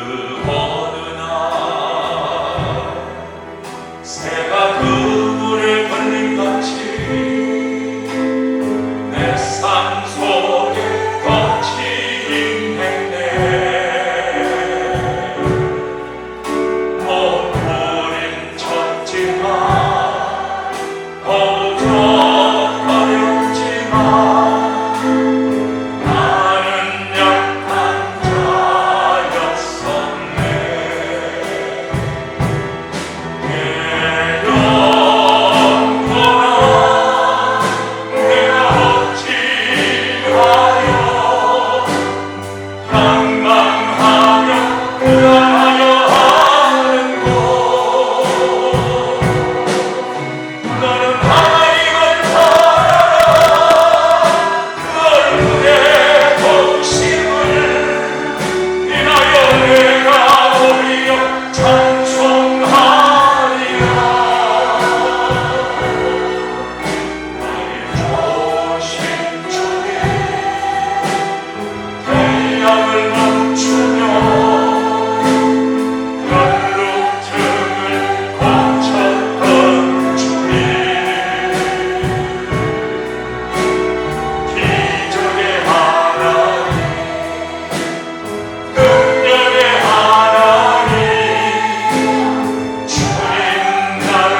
어느 날 새가 그물에 걸린 같이 내 삶 속에 덧치 임했네. 못 부림쳤지만 거듭거렸지만 나는 약한 자였었네. 내가 어찌하여 낭망하며 불안하여 하는고. 너는 하나님을 바라라. 그 얼굴의 보심을 인하여 내가 오히려 찬송하리라. 나의 조신 주님 태양을 멈추며 연루증을 고쳤던 주님, 기적의 하나님, 능력의 하나님, 주님 나를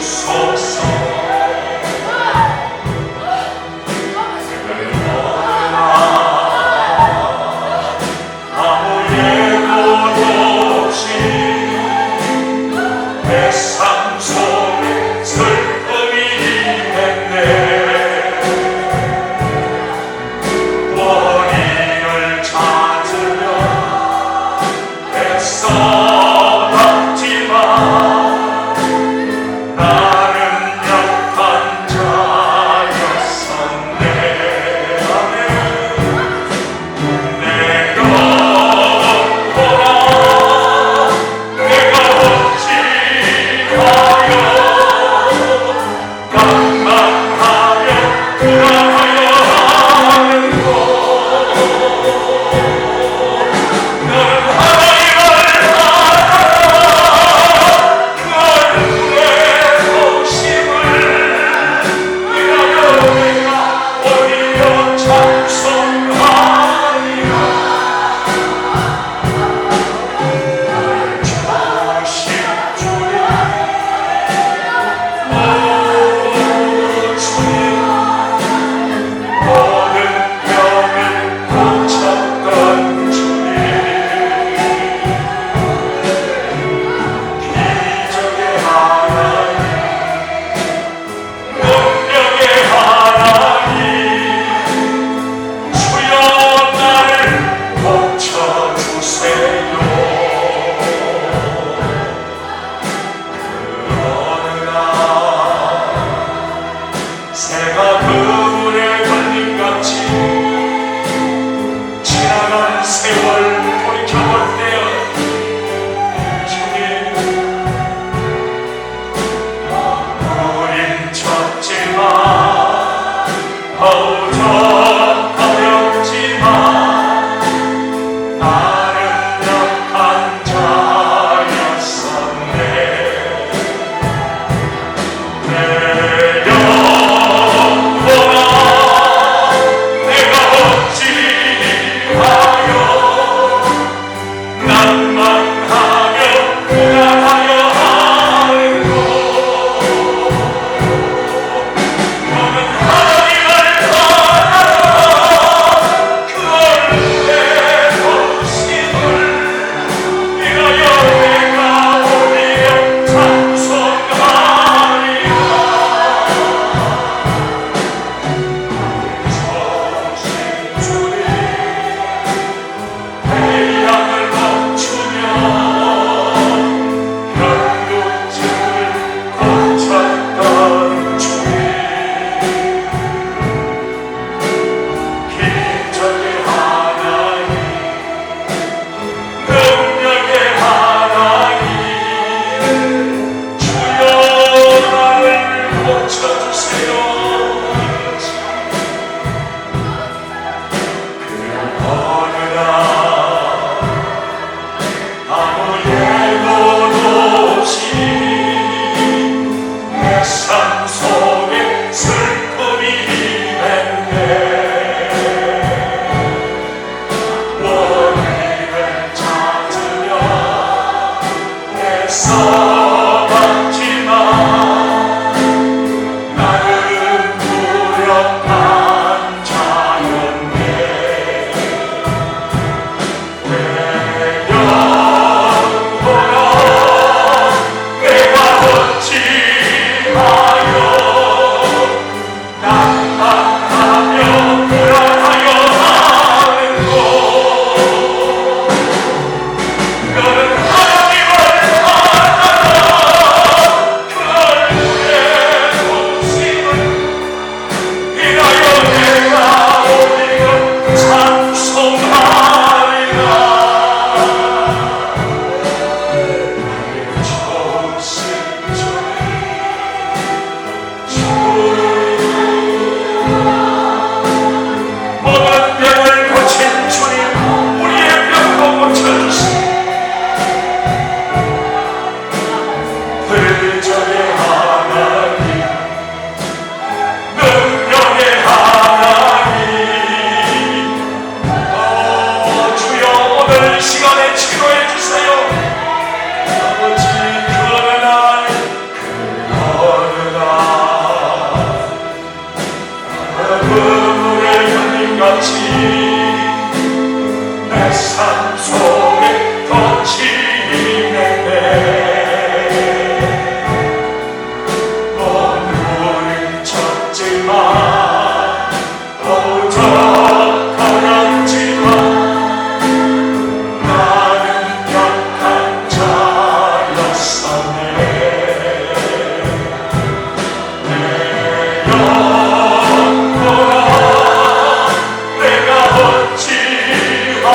고쳐주소서. 아무 예고도 없이 내 삶 속에 슬픔이 임했네. 원인을 찾으려 애써봤지만 나는 약한 자였었네. 아멘. 내가 보라, 내가 어찌하여 낭망하며 불안하여 하는고. 너는 하나님을 바라라. 그 얼굴의 보심을 인하여 내가 오히려 찬송하리라. 조신 주님, 오 주님, 모든 병을 고쳤던 주님, 기적의 하나님, 능력의 하나님, 주여 나를 고쳐주세요. 어느 날 새가 그물에 걸린 같이 지나간 세월 돌이켜볼 때여 주님 부림쳤지만 거듭거렸지만 나는 약한 자였었네. 내가 어찌하여 내 삶 속에 덧치는 내 눈물을 쳤지만 부족하였지만 나는 약한 자였었네. 내 영혼아 내가 어찌하여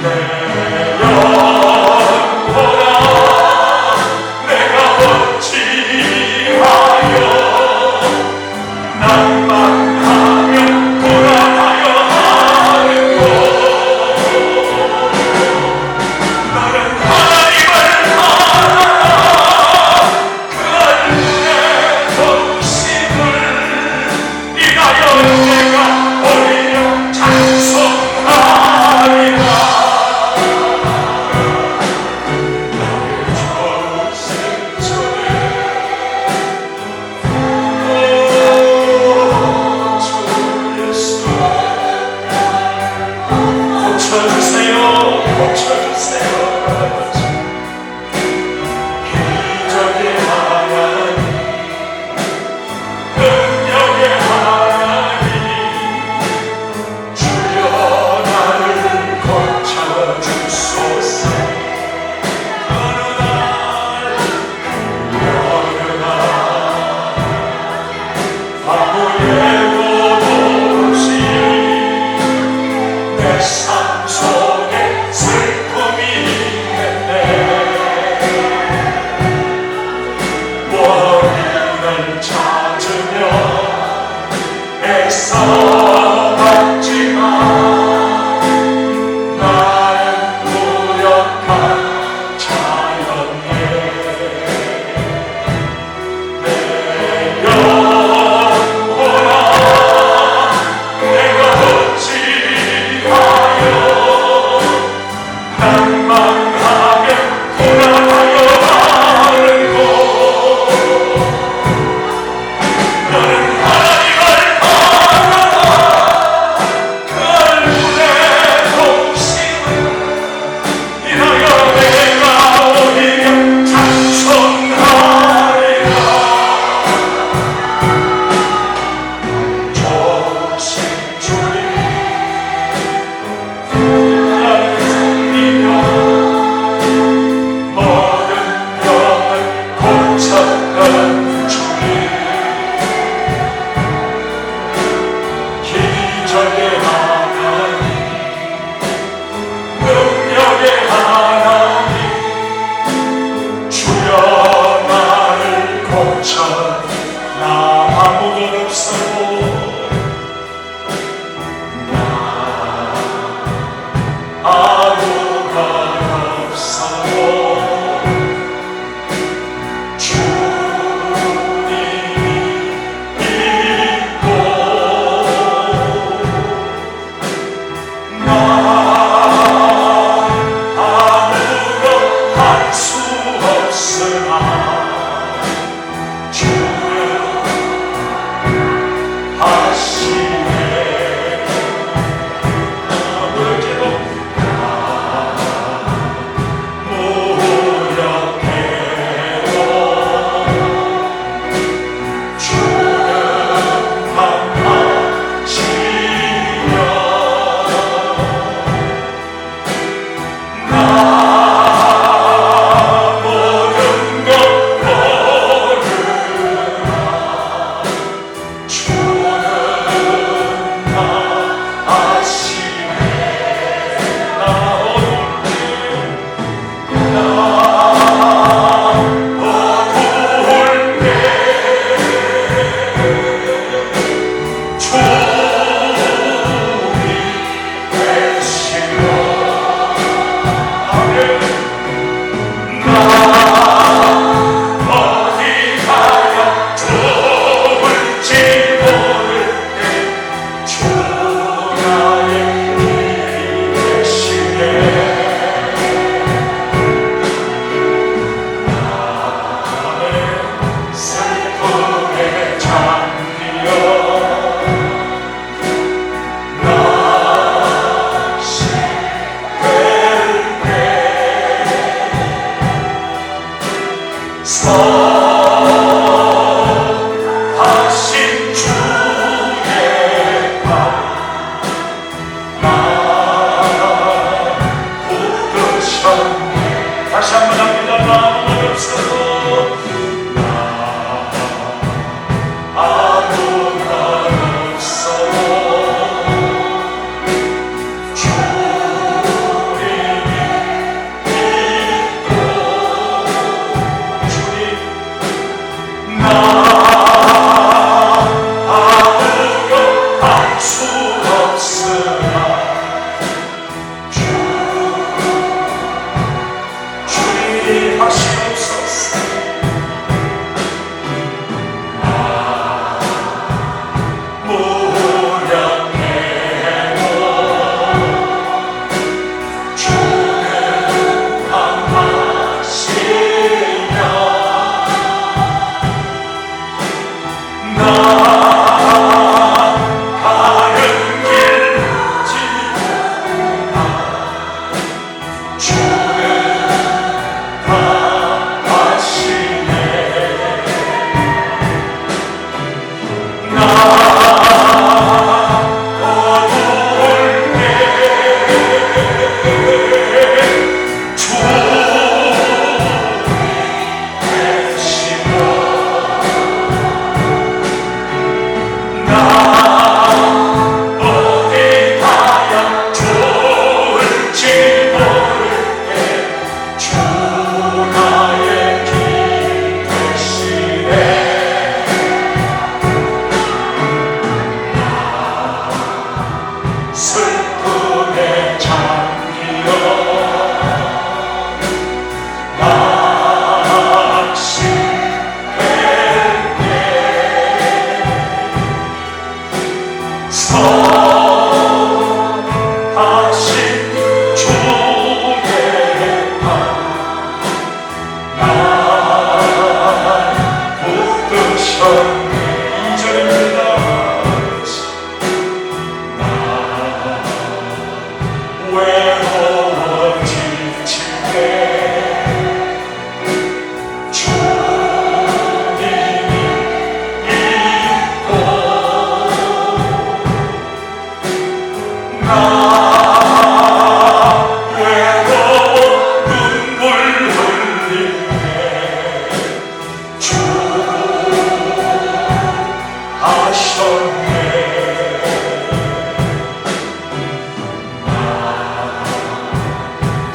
내 영혼아 내가 어찌하여 낭만하며 불안하여 하는고 너는 하나님을 알아라 그 안에 동심을 이하여 내가 오히려 찬송하리라 고쳐주세요. 기적의 하나님, 능력의 하나님, 주여 나를 고쳐주소서. 그러나 바보의 도시 내 삶 속에 슬픔이 있는데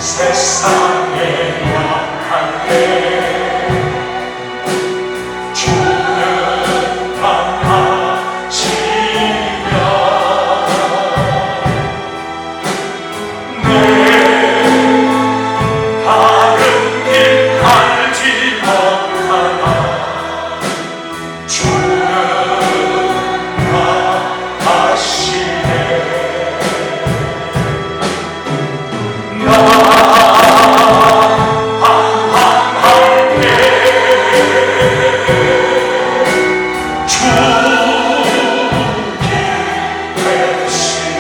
세상에 약할 때 주는 강하시며 내 가는 길 알지 못하나 주는 강하시네. 나 방황할 때 주께 되시고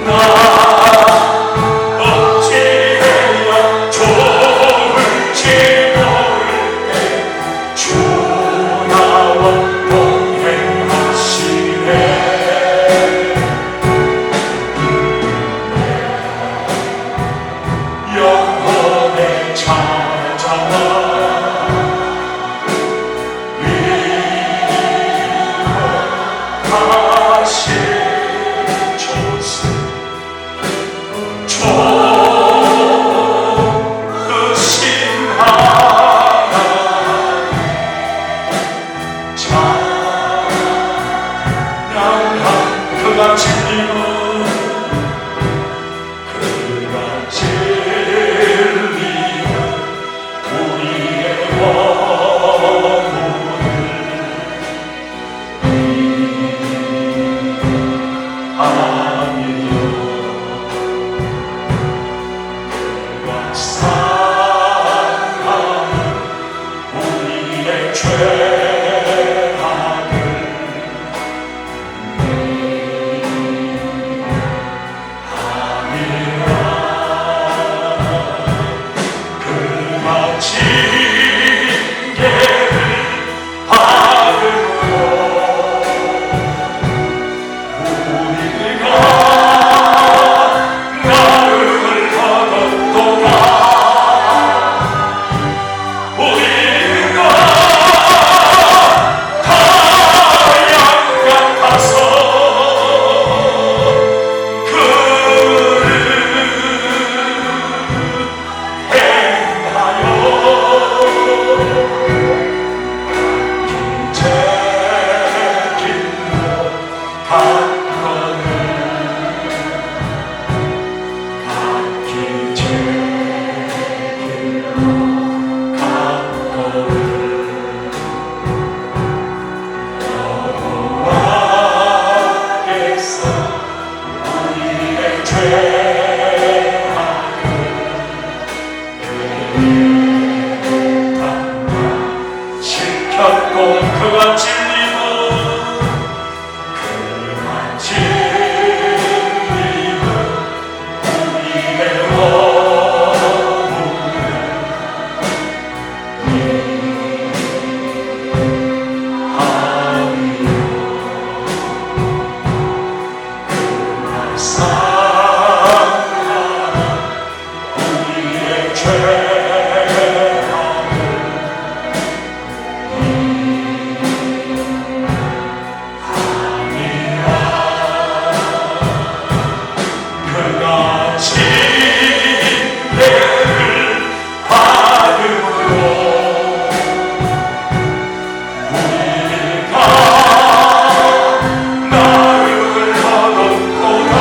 나 어찌해야 좋을지 모를 때 주 나와 동행하시네. 영혼에 찾아와 위로하실 조수 좋으신 하나님 찬양한 그가 진리는 그가 진리는 우리의 원문을 아니요 그가 사랑하는 우리의 죄악을 아니라 그가 징계를 받음으로 우리가 나음을 얻었도다. 우리가 다 양 같아서 그를 행하여 제 길로 갔거늘 각기 제 길로 갔거늘 여호와께서 우리의 죄악을 시켰고 그가 진리고 그가 진리는 우리의 원문을 아니요 그가 사랑하는 우리의 죄악을 아니라 그가 징계를 받음으로 우리가 나음을 얻었도다.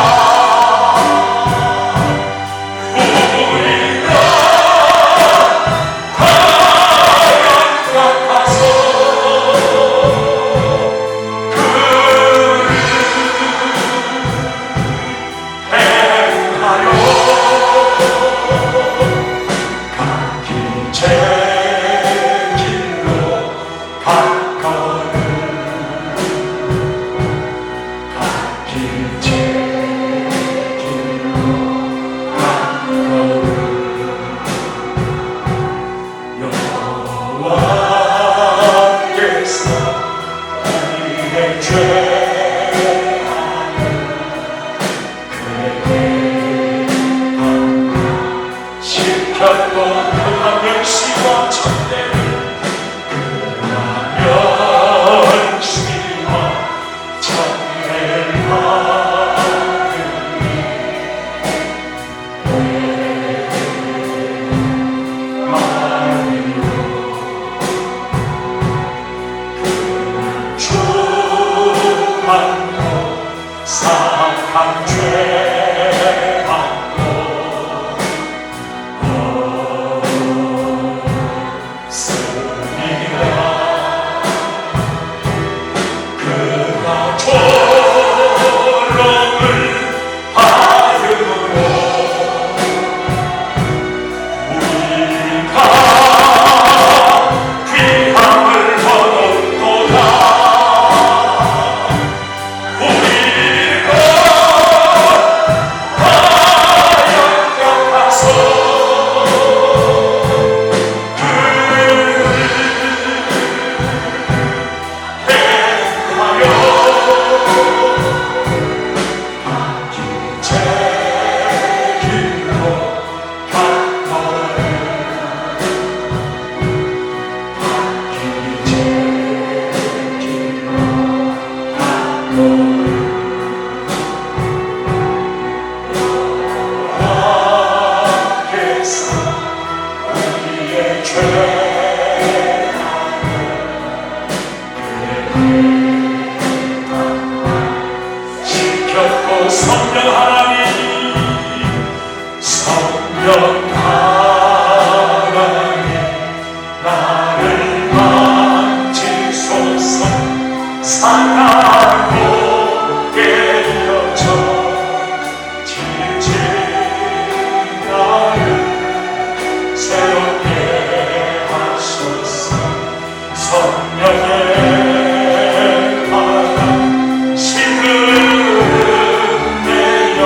사악한 죄 받고 없으리라. 그가 조롱을 받음으로 우리가 귀함을 얻었도다. 우리가 하여가서 그를 행하여 제 길로 갔거늘. 제 길로 갔거늘. 하나님께서 우리의 죄악을 지켰고, 성령 하나님, 성령 하나님, 나를 만지소서. 상하고 깨어져 지친 나를 새롭게 하소서. 성령의 바람 시들은 내 영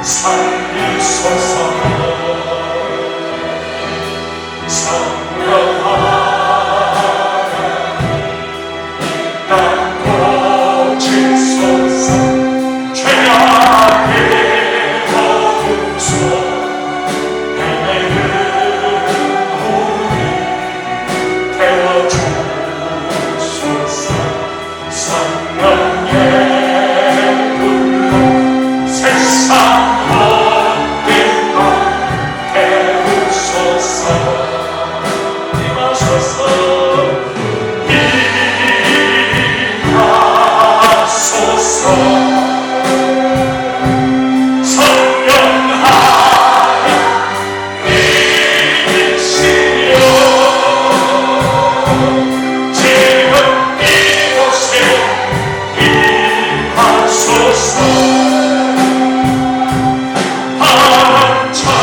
살리소서. 성령 하나님, 땅 고치소서. 죄악의 거두소. 내게는 우리 태워주소서. 성령의 불로 세상 모든 것 태우소서. 임하소서. 임하소서. 성령 하나님이시여, 지금 이곳에 임하소서. 바람처럼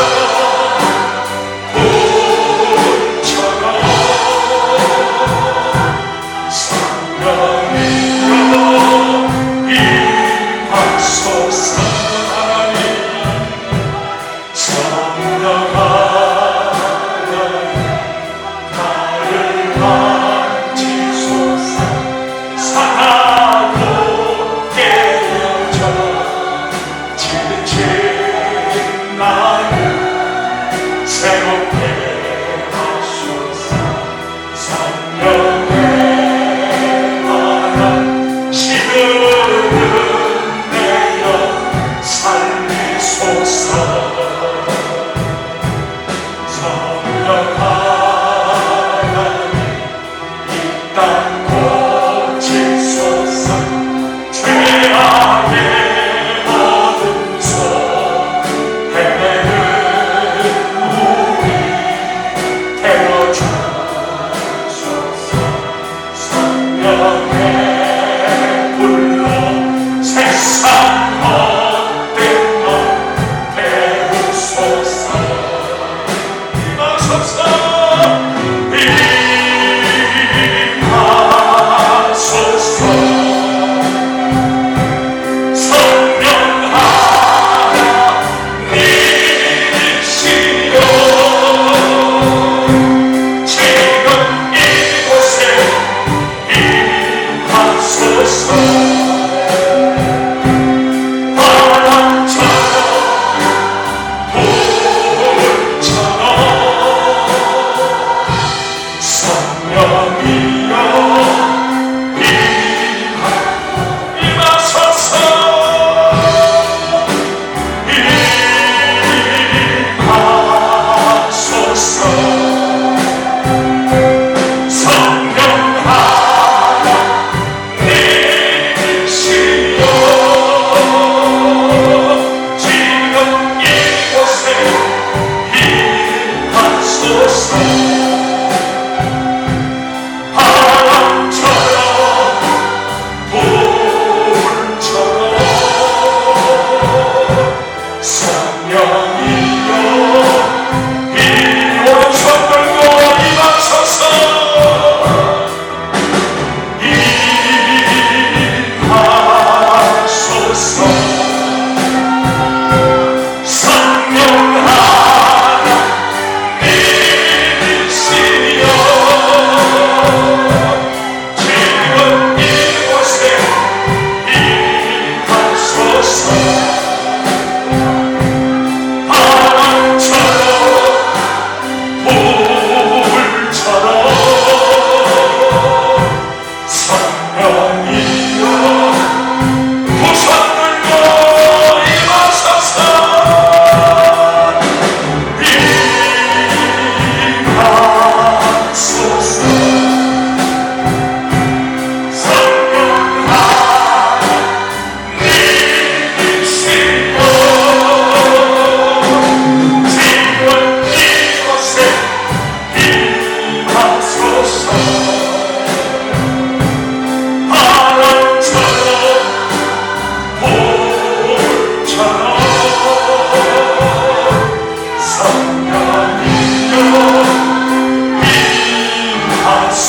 불처럼 성령이여 임하소서. 하나님, 성령 하나님, 나를 만지소서. 상하고 깨어져 지친 나를 새롭게 하소서. 성령의 바람 시들은 내 영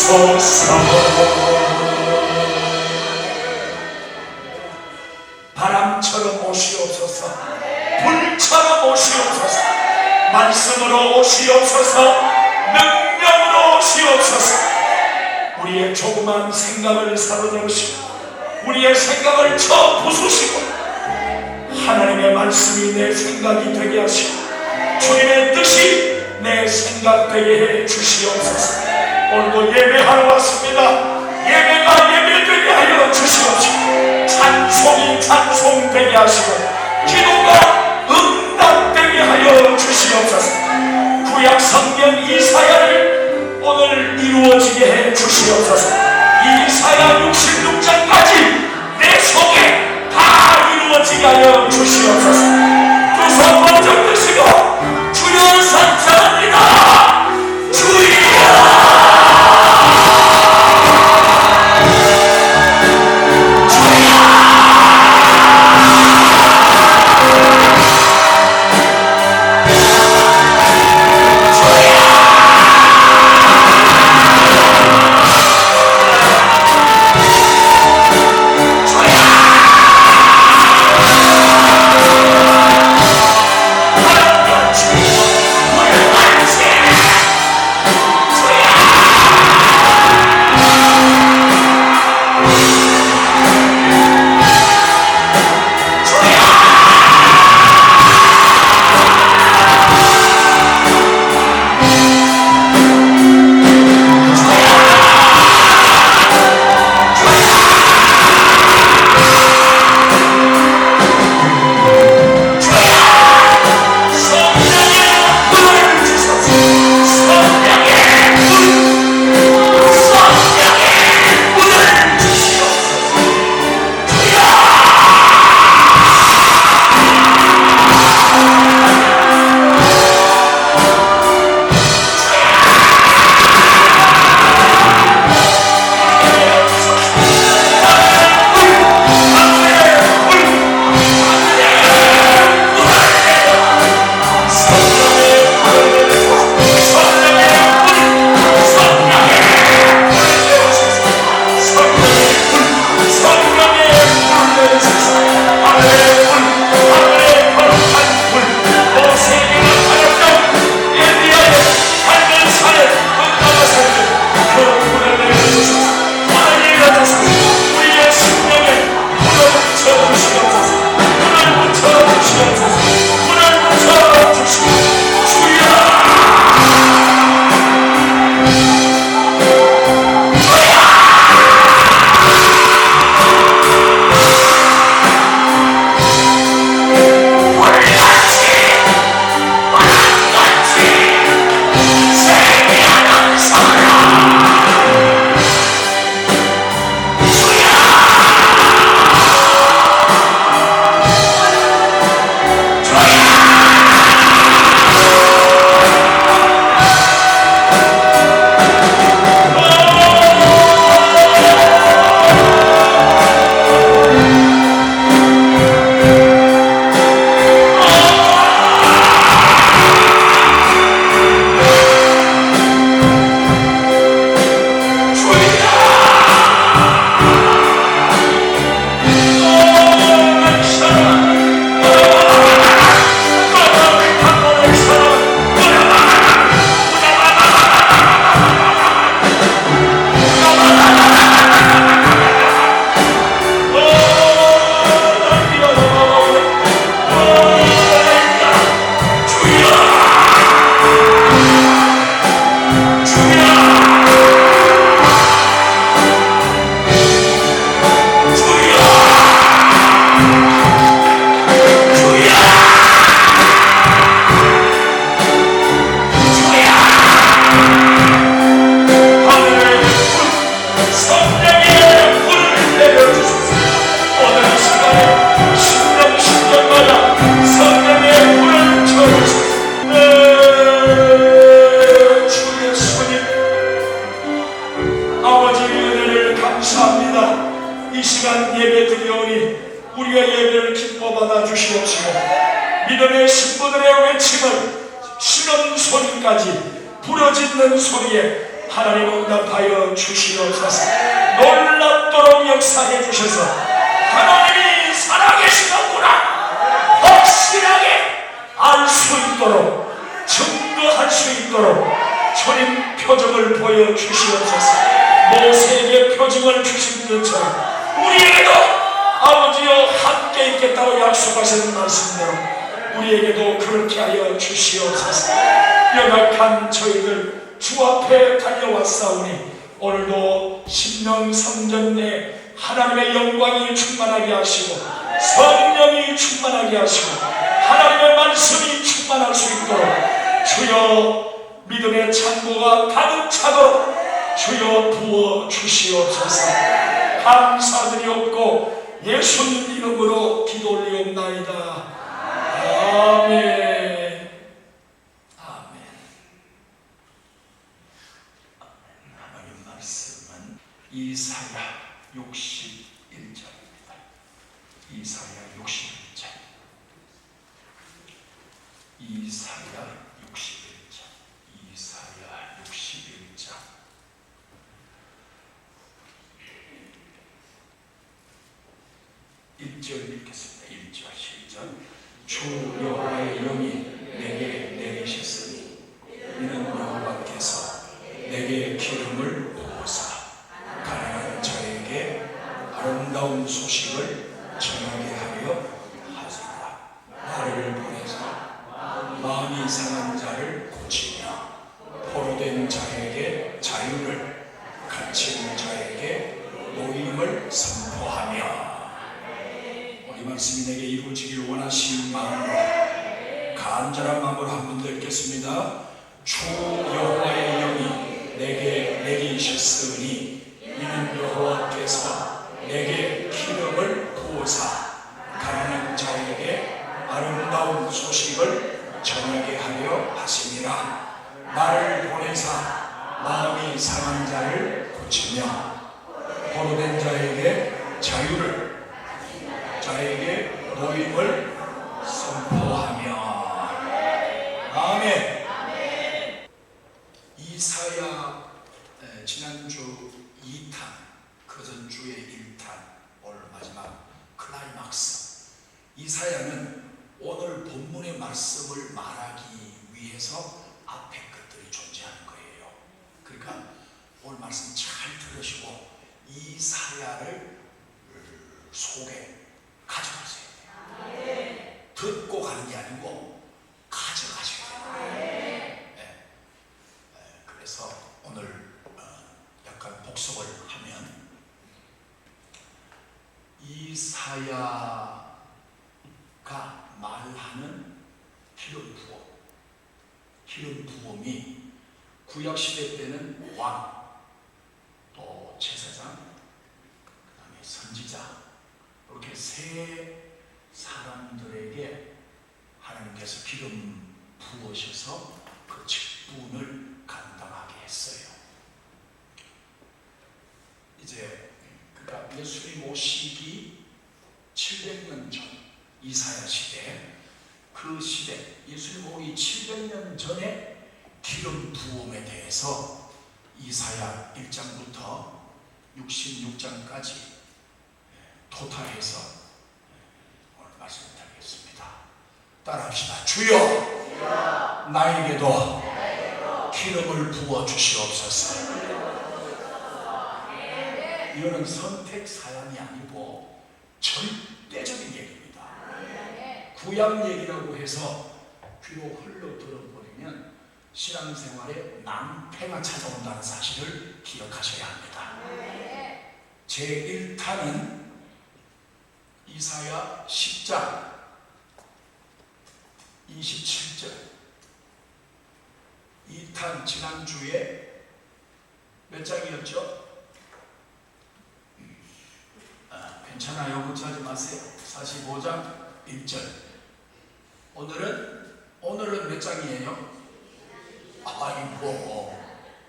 주소서. 바람처럼 오시옵소서. 불처럼 오시옵소서. 말씀으로 오시옵소서. 능력으로 오시옵소서. 우리의 조그만 생각을 사로잡으시고 우리의 생각을 쳐 부수시고 하나님의 말씀이 내 생각이 되게 하시고 주님의 뜻이 내 생각되게 해 주시옵소서. 오늘도 예배하러 왔습니다. 예배가 예배되게 하여 주시옵시고 찬송이 찬송되게 하시고 기도가 응답되게 하여 주시옵소서. 구약 성경 이사야를 오늘 이루어지게 해 주시옵소서. 이사야 66장까지 내 속에 다 이루어지게 하여 주시옵소서. 두 손 먼저 드시고 주여 산자합니다. 주여 믿음의 신부들의 외침을 신음 소리까지 부러지는 소리에 하나님 응답하여 주시옵소서. 놀랍도록 역사해 주셔서 하나님이 살아계시는구나 확실하게 알 수 있도록, 증거할 수 있도록 주님 표적을 보여주시옵소서. 모세에게 표징을 주신 것처럼 우리에게도 아버지여 함께 있겠다고 약속하신 말씀대로 우리에게도 그렇게 하여 주시옵소서. 연약한 저희들 주 앞에 달려왔사오니 오늘도 심령 성전 내 하나님의 영광이 충만하게 하시고 성령이 충만하게 하시고 하나님의 말씀이 충만할 수 있도록 주여 믿음의 창고가 가득 차도록 주여 부어 주시옵소서. 감사드리옵고 예수님 이름으로 기도 올리옵나이다. 아멘. 아멘. 하나님 말씀은 이사야 61장입니다. 이사야 61장. 이사야 61장. 이사야 61장. 1절 읽겠습니다. 1절 시작. 주 여호와의 영이 내게 내리셨으니 이는 여호와께서 내게 기름을 부으사 가난한 자에게 아름다운 소식을 전하게 하려 하시니라. 나를 보내서 마음이 상한 자를 고치며 포로된 자에게 자유를, 갇힌 자에게 노임을 선포하며. 이 말씀이 내게 이루어지길 원하시는 마음으로 간절한 마음으로 한 번 더 읽겠습니다. 주 여호와의 영이 내게 내리셨으니 이는 여호와께서 내게 기름을 부으사 가난한 자에게 아름다운 소식을 전하게 하려 하심이라. 나를 보내사 마음이 상한 자를 고치며 포로된 자에게 자유를, 자에게 노임을 선포하며. 아멘. 이사야 지난주 2탄, 그전주의 1탄, 오늘 마지막 클라이막스. 이사야는 오늘 본문의 말씀을 말하기 위해서 앞에 것들이 존재하는 거예요. 그러니까 오늘 말씀 잘 들으시고 이사야를 속에 가져가셔야 돼요. 듣고 가는 게 아니고 가져가셔야 돼요. 네. 그래서 오늘 약간 복습을 하면 이사야가 말하는 기름 부음, 기름 부음이 구약시대 때는 왕, 또 제사장, 그 다음에 선지자, 이렇게 세 사람들에게 하나님께서 기름 부으셔서 그 직분을 감당하게 했어요. 이제 그러니까 예수님 오시기 700년 전 이사야 시대, 그 시대 예수님 오기 700년 전에 기름 부음에 대해서 이사야 1장부터 66장까지 토탈해서 오늘 말씀드리겠습니다. 따라합시다. 주여, 나에게도 기름을 부어 주시옵소서. 이거는 선택 사양이 아니고 절대적인 얘기입니다. 구약 얘기라고 해서 귀로 흘러 들어버리면 신앙생활에 낭패가 찾아온다는 사실을 기억하셔야 합니다. 제1탄은 이사야 10장 27절. 2탄 지난주에 몇 장이었죠? 괜찮아요. 걱정하지 마세요. 45장 1절. 오늘은 몇 장이에요? 아이고,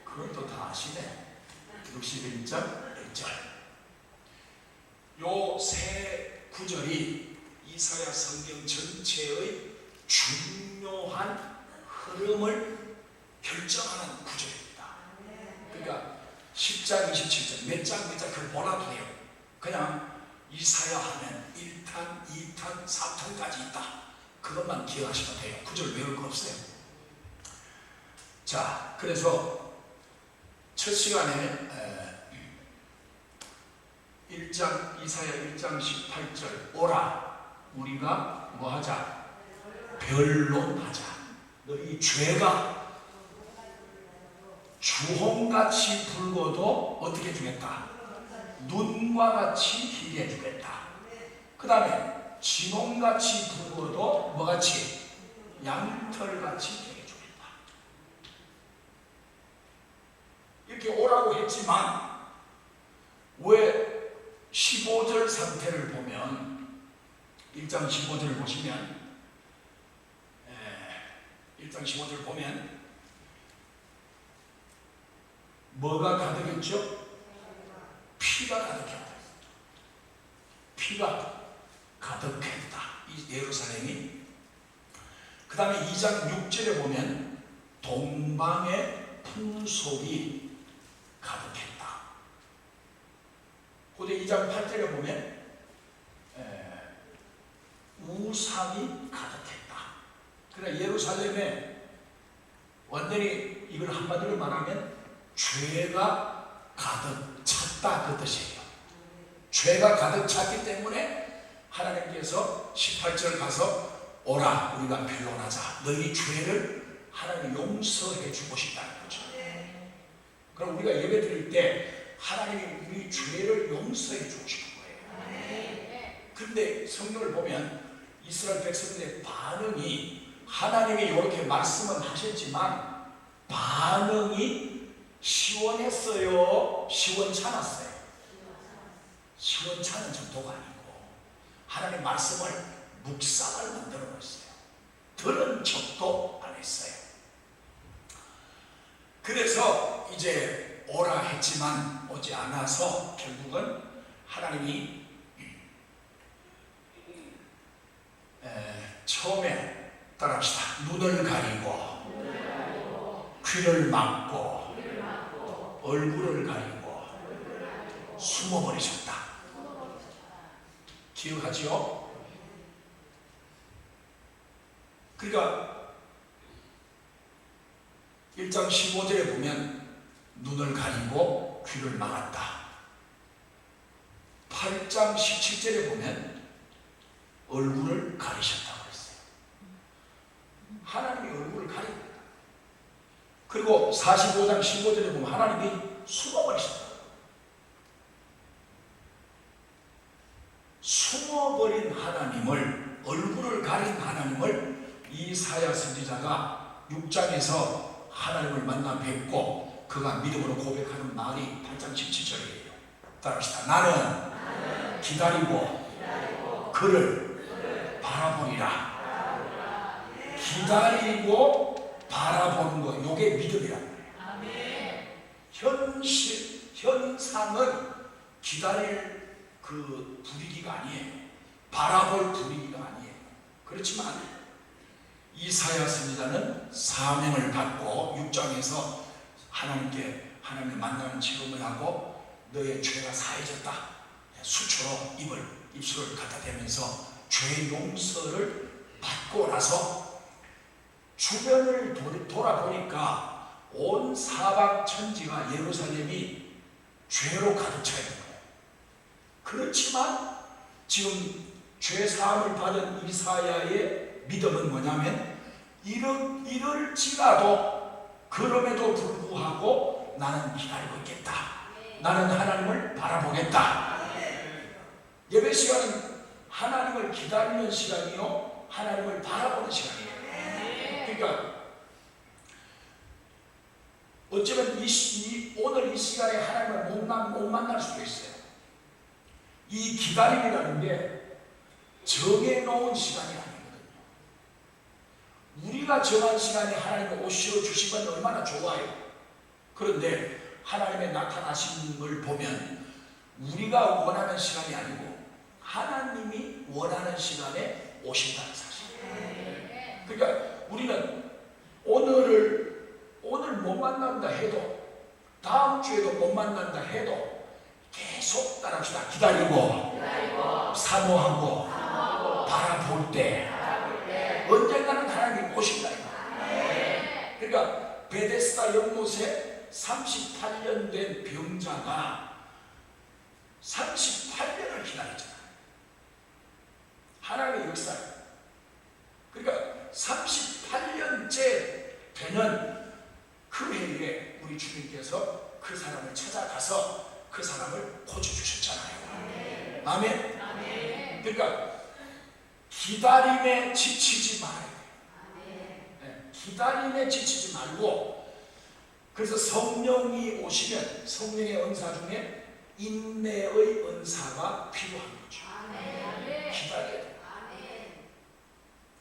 그걸 또 다 아시네. 61장 1절. 요 세 구절이 이사야 성경 전체의 중요한 흐름을 결정하는 구절입니다. 그러니까 10장 27절 몇 장 그걸 몰라도 돼요. 그냥 이사야 하면 1탄, 2탄, 4탄까지 있다. 그것만 기억하시면 돼요. 구절 외울 거 없어요. 자, 그래서 첫 시간에 1장 이사야 1장 18절 오라 우리가 뭐 하자? 변론하자. 너희 죄가 주홍같이 붉어도 어떻게 주겠다? 눈과 같이 희게 해주겠다. 그 다음에 진홍같이 붉어도 뭐같이? 양털같이 되게 해주겠다. 이렇게 오라고 했지만 왜 15절 상태를 보면 1장 15절을 보시면 1장 15절 보면 뭐가 가득했죠? 피가 가득했다. 피가 가득했다. 이 예루살렘이. 그 다음에 2장 6절에 보면 동방의 풍속이 가득했다. 고대 2장 8절에 보면 우상이 가득했다. 그러나 예루살렘에 완전히 이걸 한마디로 말하면 죄가 가득 찼다 그 뜻이에요. 죄가 가득 찼기 때문에 하나님께서 18절 가서 오라 우리가 변론하자. 너희 죄를 하나님 용서해 주고 싶다는 거죠. 그럼 우리가 예배 드릴 때 하나님이 우리 죄를 용서해 주고 싶은 거예요. 그런데 성경을 보면 이스라엘 백성들의 반응이 하나님이 이렇게 말씀은 하셨지만 반응이 시원했어요? 시원찮았어요? 시원찮은 정도가 아니고 하나님 말씀을 묵상을 만들어 놓았어요. 들은 척도 안 했어요. 그래서 이제 오라 했지만 오지 않아서 결국은 하나님이 처음에 따라합시다. 눈을 가리고 귀를 막고 얼굴을 가리고 숨어버리셨다. 기억하지요? 그러니까 1장 15절에 보면 눈을 가리고 귀를 막았다. 8장 17절에 보면 얼굴을 가리셨다고 했어요. 하나님이 얼굴을 가립니다. 그리고 45장 15절에 보면 하나님이 숨어버리셨다. 숨어버린 하나님을, 얼굴을 가린 하나님을 이사야 선지자가 6장에서 하나님을 만나 뵙고 그가 믿음으로 고백하는 말이 8장 17절이에요. 따라합시다. 나는 기다리고 그를 바라보리라. 기다리고 바라보는 것, 이게 믿음이란 말이에요. 현상은 기다릴 그 분위기가 아니에요. 바라볼 분위기가 아니에요. 그렇지만 이사야 선지자는 사명을 받고 6장에서 하나님을 만나는 체험을 하고 너의 죄가 사해졌다. 수초로 입술을 갖다 대면서 죄 용서를 받고 나서 주변을 돌아보니까 온 사방 천지가 예루살렘이 죄로 가득 차 있는 거예요. 그렇지만 지금 죄 사함을 받은 이사야의 믿음은 뭐냐면 이럴지라도 그럼에도 불구하고 나는 기다리고 있겠다. 나는 하나님을 바라보겠다. 예배 시간은 하나님을 기다리는 시간이요 하나님을 바라보는 시간이에요. 그러니까 어쩌면 오늘 이 시간에 하나님을 못 만날 수도 있어요. 이 기다림이라는 게 정해놓은 시간이 아니거든요. 우리가 정한 시간에 하나님이 오시어 주시면 얼마나 좋아요. 그런데 하나님의 나타나심을 보면 우리가 원하는 시간이 아니고 하나님이 원하는 시간에 오신다는 사실이에요. 그러니까 우리는 오늘 못 만난다 해도 다음 주에도 못 만난다 해도 계속 따라합시다. 기다리고 사모하고 바라볼 때 언젠가는 하나님이 오신다. 그러니까 베데스다 연못에 38년 된 병자가 38년을 기다렸잖아요. 하나님의 역사. 그러니까 38년째 되는 그 해에 우리 주님께서 그 사람을 찾아가서 그 사람을 고쳐주셨잖아요. 아멘. 그러니까 기다림에 지치지 말아요. 기다림에 지치지 말고, 그래서 성령이 오시면 성령의 은사 중에 인내의 은사가 필요한 거죠. 기다려야 돼요.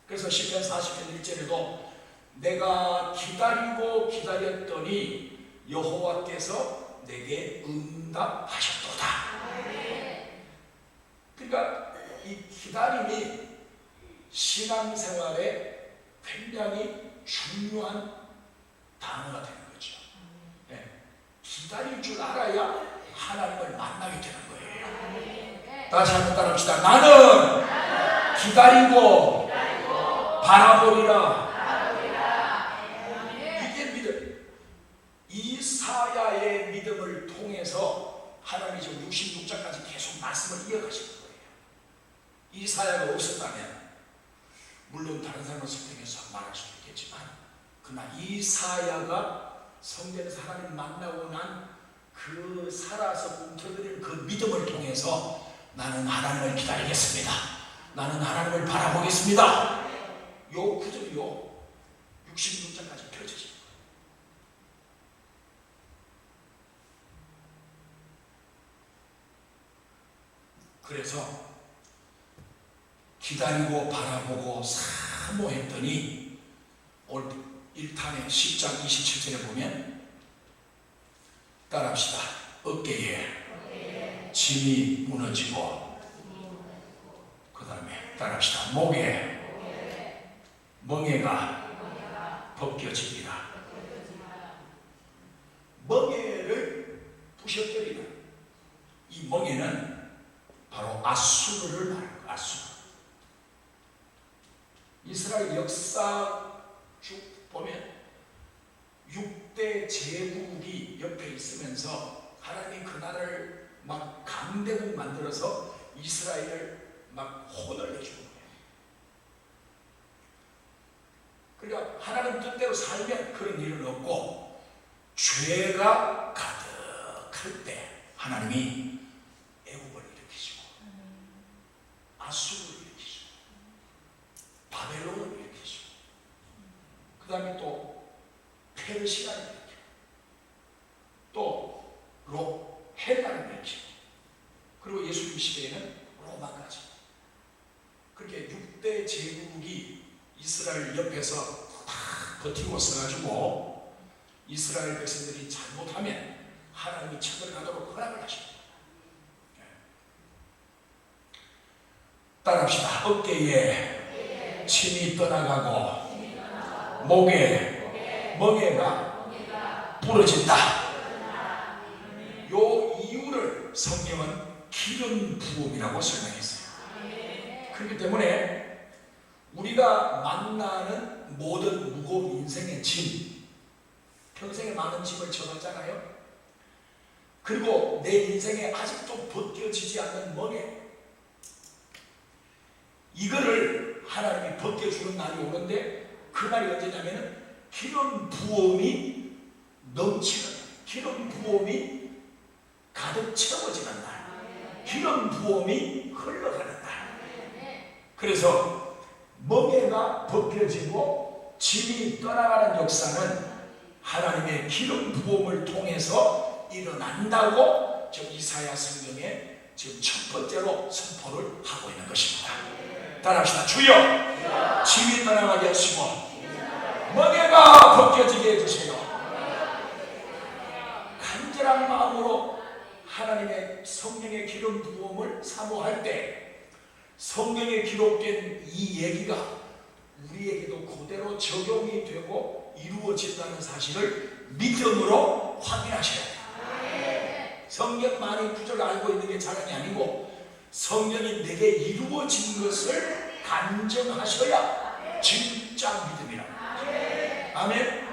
그래서 시편 40편 1절에도 내가 기다리고 기다렸더니 여호와께서 내게 응답하셨도다. 그러니까 이 기다림이 신앙생활에 굉장히 중요한 단어가 되는 거죠. 기다릴 줄 알아야 하나님을 만나게 되는 거예요. 다시 한번 따라합시다. 나는 기다리고 바라보리라. 이게 믿음. 이사야의 믿음을 통해서 하나님이 지금 66장까지 계속 말씀을 이어가시는 거예요. 이사야가 없었다면 물론 다른 사람을 선택해서 말할 수도 있겠지만, 그러나 이사야가 성전에서 하나님 만나고 난 그 살아서 꿈틀거리는 그 믿음을 통해서 나는 하나님을 기다리겠습니다. 나는 하나님을 바라보겠습니다. 요 구절이요 66장까지 펼쳐집니다. 그래서 기다리고 바라보고 사모했더니 오늘 1탄의 10장 27절에 보면 따라합시다. 어깨에 짐이 무너지고, 그 다음에 따라합시다. 목에 멍에가 벗겨지리라. 멍에를 부셔뜨리는 이 멍에는 바로 아수르를 말하는 거예요. 아수르. 이스라엘 역사 쭉 보면 6대 제국이 옆에 있으면서 하나님이 그 나라를 막 강대국 만들어서 이스라엘을 막 혼을 내주는 거예요. 그러니까 하나님 뜻대로 살면 그런 일은 없고, 죄가 가득할 때 하나님이 애국을 일으키시고 아수르를 일으키시고 바벨론을 일으키시고, 그 다음에 또 페르시아를 일으키고 또 헬라를 일으키고, 그리고 예수님 시대에는 로마까지. 그렇게 6대 제국이 이스라엘 옆에서 다 버티고 서가지고 이스라엘 백성들이 잘못하면 하나님이 책을 가도록 허락을 하십니다. 따라합시다. 어깨에 침이 떠나가고 목에 멍에가 부러진다. 요 이유를 성경은 기름 부음이라고 설명했어요. 그렇기 때문에 우리가 만나는 모든 무거운 인생의 짐, 평생에 많은 짐을 져왔잖아요. 그리고 내 인생에 아직도 벗겨지지 않는 멍에, 이거를 하나님이 벗겨주는 날이 오는데, 그 날이 언제냐면 기름 부음이 넘치는 날, 기름 부음이 가득 채워지는 날, 기름 부음이 흘러가는 날. 그래서 멍에가 벗겨지고 짐이 떠나가는 역사는 하나님의 기름 부음을 통해서 일어난다고 지금 이사야 성경에 지금 첫 번째로 선포를 하고 있는 것입니다. 따라합시다. 주여, 짐이 떠나가게 하시고 멍에가 벗겨지게 해주세요. 간절한 마음으로 하나님의 성령의 기름 부음을 사모할 때 성경에 기록된 이 얘기가 우리에게도 그대로 적용이 되고 이루어진다는 사실을 믿음으로 확인하셔야 돼요. 성경 많이 구절 알고 있는 게 자랑이 아니고 성령이 내게 이루어진 것을 간증하셔야 진짜 믿음이라고. 아멘.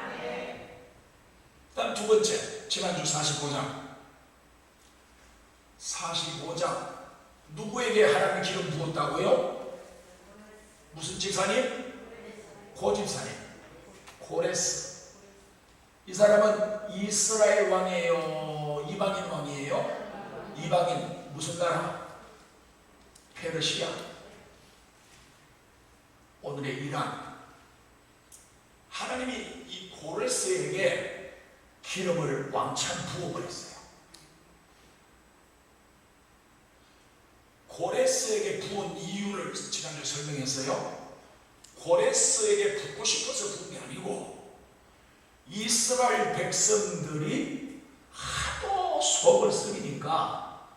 다음 두 번째, 지난주 45장 누구에게 하나님의 기름 부었다고요? 무슨 집사님? 고집사님 고레스. 이 사람은 이스라엘 왕이에요? 이방인 왕이에요? 이방인. 무슨 나라? 페르시아. 오늘의 이란. 하나님이 이 고레스에게 기름을 왕창 부어버렸어요. 고레스에게 부은 이유를 지난주에 설명했어요. 고레스에게 붓고 싶어서 부은 게 아니고 이스라엘 백성들이 하도 속을 썩이니까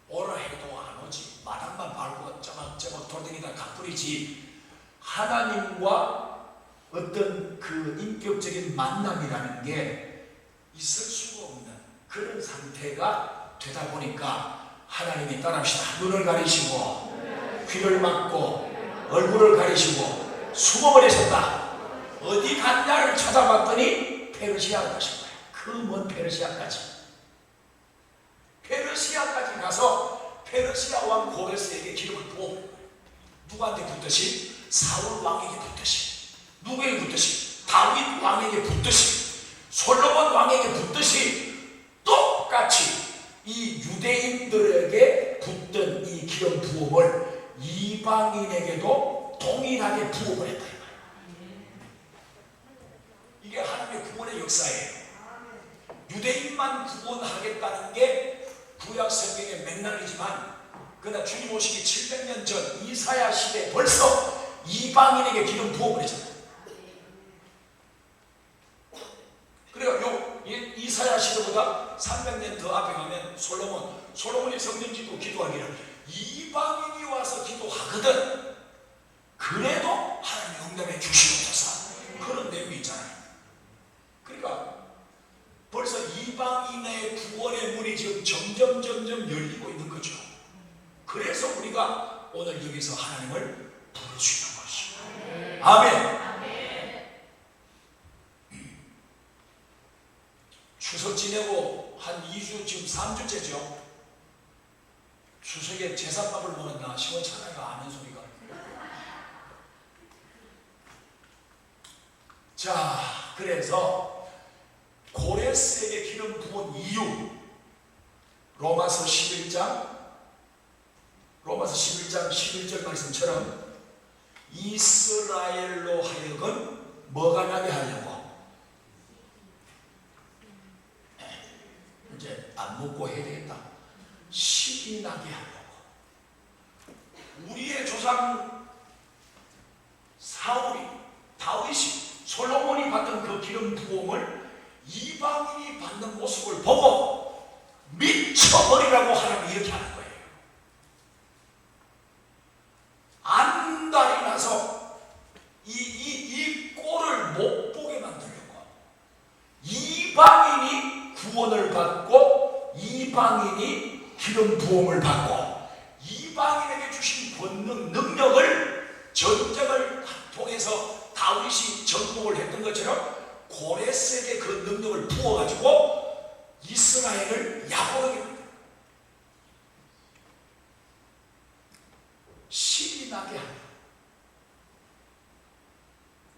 오라 해도 안 오지, 마당만 밟고 짜막짜막 돌덩이다 가버리지, 하나님과 어떤 그 인격적인 만남이라는 게 있을 수가 없는 그런 상태가 되다 보니까 하나님이 따라합시다. 눈을 가리시고 귀를 막고 얼굴을 가리시고 숨어버리셨다. 어디 갔냐를 찾아봤더니 페르시아로 가신 거예요. 그 먼 페르시아까지. 페르시아까지 가서 페르시아 왕 고레스에게 기름을 부어. 누구한테 붙듯이? 사울 왕에게 붙듯이. 누구에게 붙듯이? 다윗 왕에게 붙듯이. 솔로몬 왕에게 붙듯이 똑같이 이 유대인들에게 붙던 이 기름 부음을 이방인에게도 동일하게 부어버렸다. 이게 하나님의 구원의 역사예요. 유대인만 구원하겠다는 게 구약 성경의 맥락이지만 그러나 주님 오시기 700년 전 이사야 시대에 벌써 이방인에게 기름 부어버리잖아요. 그러니까 이사야 시대보다 300년 더 앞에 가면 솔로몬이 성전 짓고 기도하기를 이방인이 와서 기도하거든 그래도 하나님 응답해 주시옵소서, 그런 내용이 있잖아요. 그러니까 벌써 이방인의 구원의 문이 지금 점점 열리고 있는 거죠. 그래서 우리가 오늘 여기서 하나님을 부르시는 것이에요. 아멘. 추석 지내고 한 2주, 지금 3주째죠. 추석에 제사밥을 먹었나 시원찮아요. 아는 소리가. 자, 그래서 고레스에게 기름 부은 이유, 로마서 11장 11절 말씀처럼 이스라엘로 하여금 뭐가 나게 하려고? 이제 안 먹고 해야 되겠다. 식이 나게 하려고. 우리의 조상 사울이, 다윗이, 솔로몬이 받던 그 기름 부음을 이방인이 받는 모습을 보고 미쳐버리라고 하나님이 이렇게 하는 거예요. 안달이 나서 이 꼴을 못 보게 만들려고. 이방인이 구원을 받고 이방인이 기름 부음을 받고 이방인에게 주신 권능, 능력을 전쟁을 통해서 다윗이 정복을 했던 것처럼 고레스에게 그 능력을 부어가지고 이스라엘을 약올하게 만든다. 실이 나게 한다.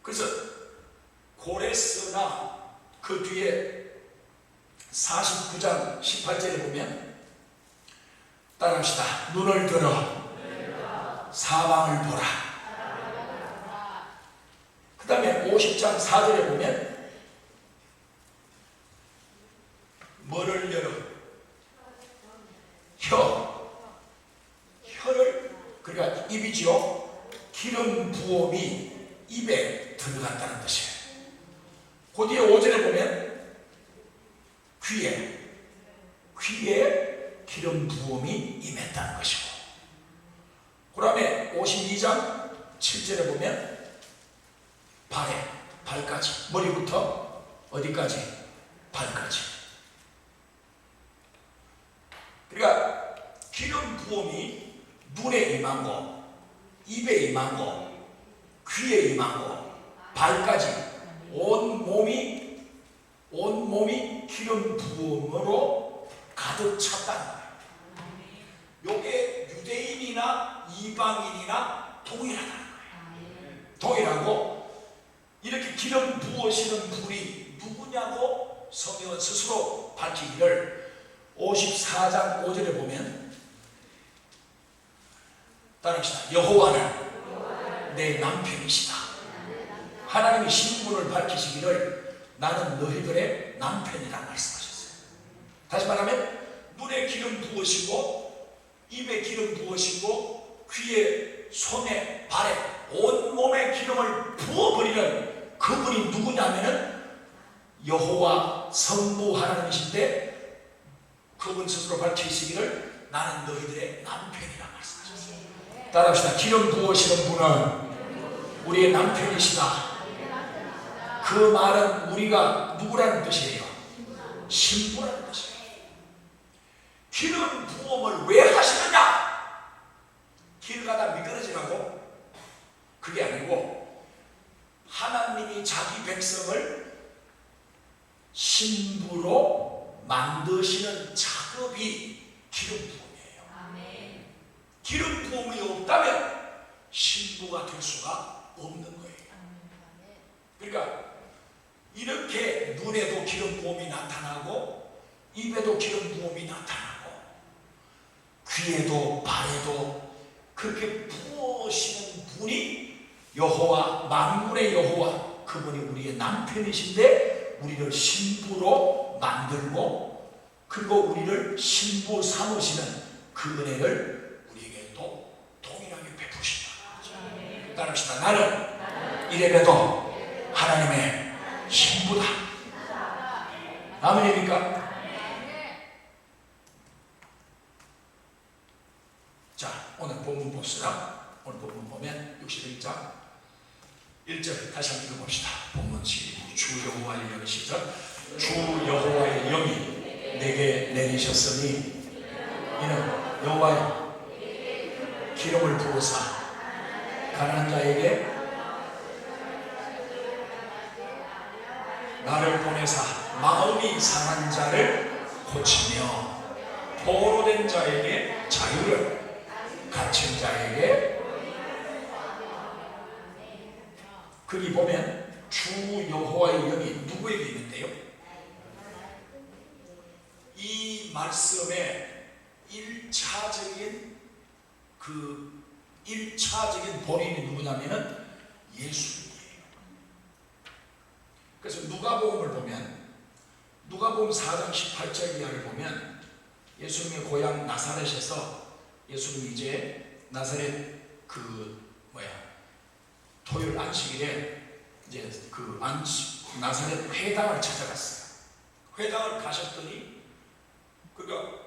그래서 고레스나 그 뒤에 49장 18절에 보면 따라합시다. 눈을 들어 사방을 보라. 그 다음에 50장 4절에 보면 뭐를 열어? 혀를, 그러니까 입이죠. 기름 부음이 입에 들어갔다는 뜻이에요. 그 뒤에 5절에 보면 귀에 기름 부음이 임했다는 것이고, 그 다음에 52장 7절에 보면 발까지, 머리부터 어디까지? 발까지. 그러니까 기름 부음이 눈에 임하고 입에 임하고 귀에 임하고 발까지 온 몸이 기름 부음으로 가득 찼다는 거예요. 요게 유대인이나 이방인이나 동일하다는 거예요. 동일하고 이렇게 기름 부으시는 분이 누구냐고 성경은 스스로 밝히기를 54장 5절에 보면 따라합시다. 여호와는 내 남편이시다. 하나님이 신분을 밝히시기를 나는 너희들의 남편이라 말씀하셨어요. 다시 말하면 눈에 기름 부으시고 입에 기름 부으시고 귀에 손에 발에 온몸에 기름을 부어버리는 그분이 누구냐면은 여호와 성부 하나님이신데 그분 스스로 밝히시기를 나는 너희들의 남편이라 말씀하셨어요. 따라합시다. 기름 부으시는 분은 우리의 남편이시다. 그 말은 우리가 누구라는 뜻이에요? 신부라는 뜻이에요. 기름 부음을 왜 하시느냐? 길 가다 미끄러지라고? 그게 아니고 하나님이 자기 백성을 신부로 만드시는 작업이 기름 부음이에요. 기름 부음이 없다면 신부가 될 수가 없는 거예요. 그러니까 이렇게 눈에도 기름 부음이 나타나고 입에도 기름 부음이 나타나고 귀에도 발에도 그렇게 부으시는 분이 여호와 만군의 여호와 그분이 우리의 남편이신데 우리를 신부로 만들고 그리고 우리를 신부 삼으시는 그 은혜를 우리에게 또 동일하게 베푸신다. 따라합시다. 나는 이래봬도 하나님의 신부다. 아멘입니까? 자, 오늘 본문 봅시다. 오늘 본문 보면 61장 1절 다시 한번 읽어봅시다. 본문 시작. 주 여호와의 영이 시작. 주 여호와의 영이 내게 내리셨으니 이는 여호와의 기름을 부으사 가난한 자에게 나를 보내사 마음이 상한 자를 고치며 포로된 자에게 자유를 갇힌 자에게 거기 보면 주 여호와의 영이 누구에게 있는데요? 이 말씀의 1차적인 본인이 누구냐면은 예수님이에요. 그래서 누가복음을 보면 누가복음 4장 18절 이하를 보면 예수님의 고향 나사렛에서 예수님이 이제 나사렛 토요일 안식일에 이제 나사렛 회당을 찾아갔어요. 회당을 가셨더니 그러니까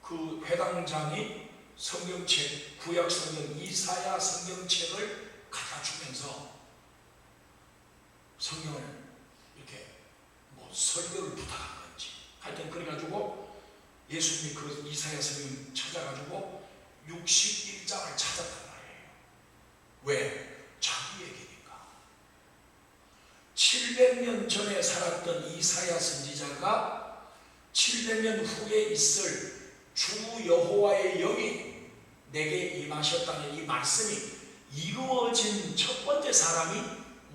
그 회당장이 성경책 구약 성경 이사야 성경책을 갖다 주면서 성경을 이렇게 설교를 부탁한 건지 하여튼 그래가지고 예수님이 그 이사야 성경 찾아가지고 61장을 찾았단 말이에요. 왜? 자기 얘기니까. 700년 전에 살았던 이사야 선지자가 700년 후에 있을 주 여호와의 영이 내게 임하셨다는 이 말씀이 이루어진 첫 번째 사람이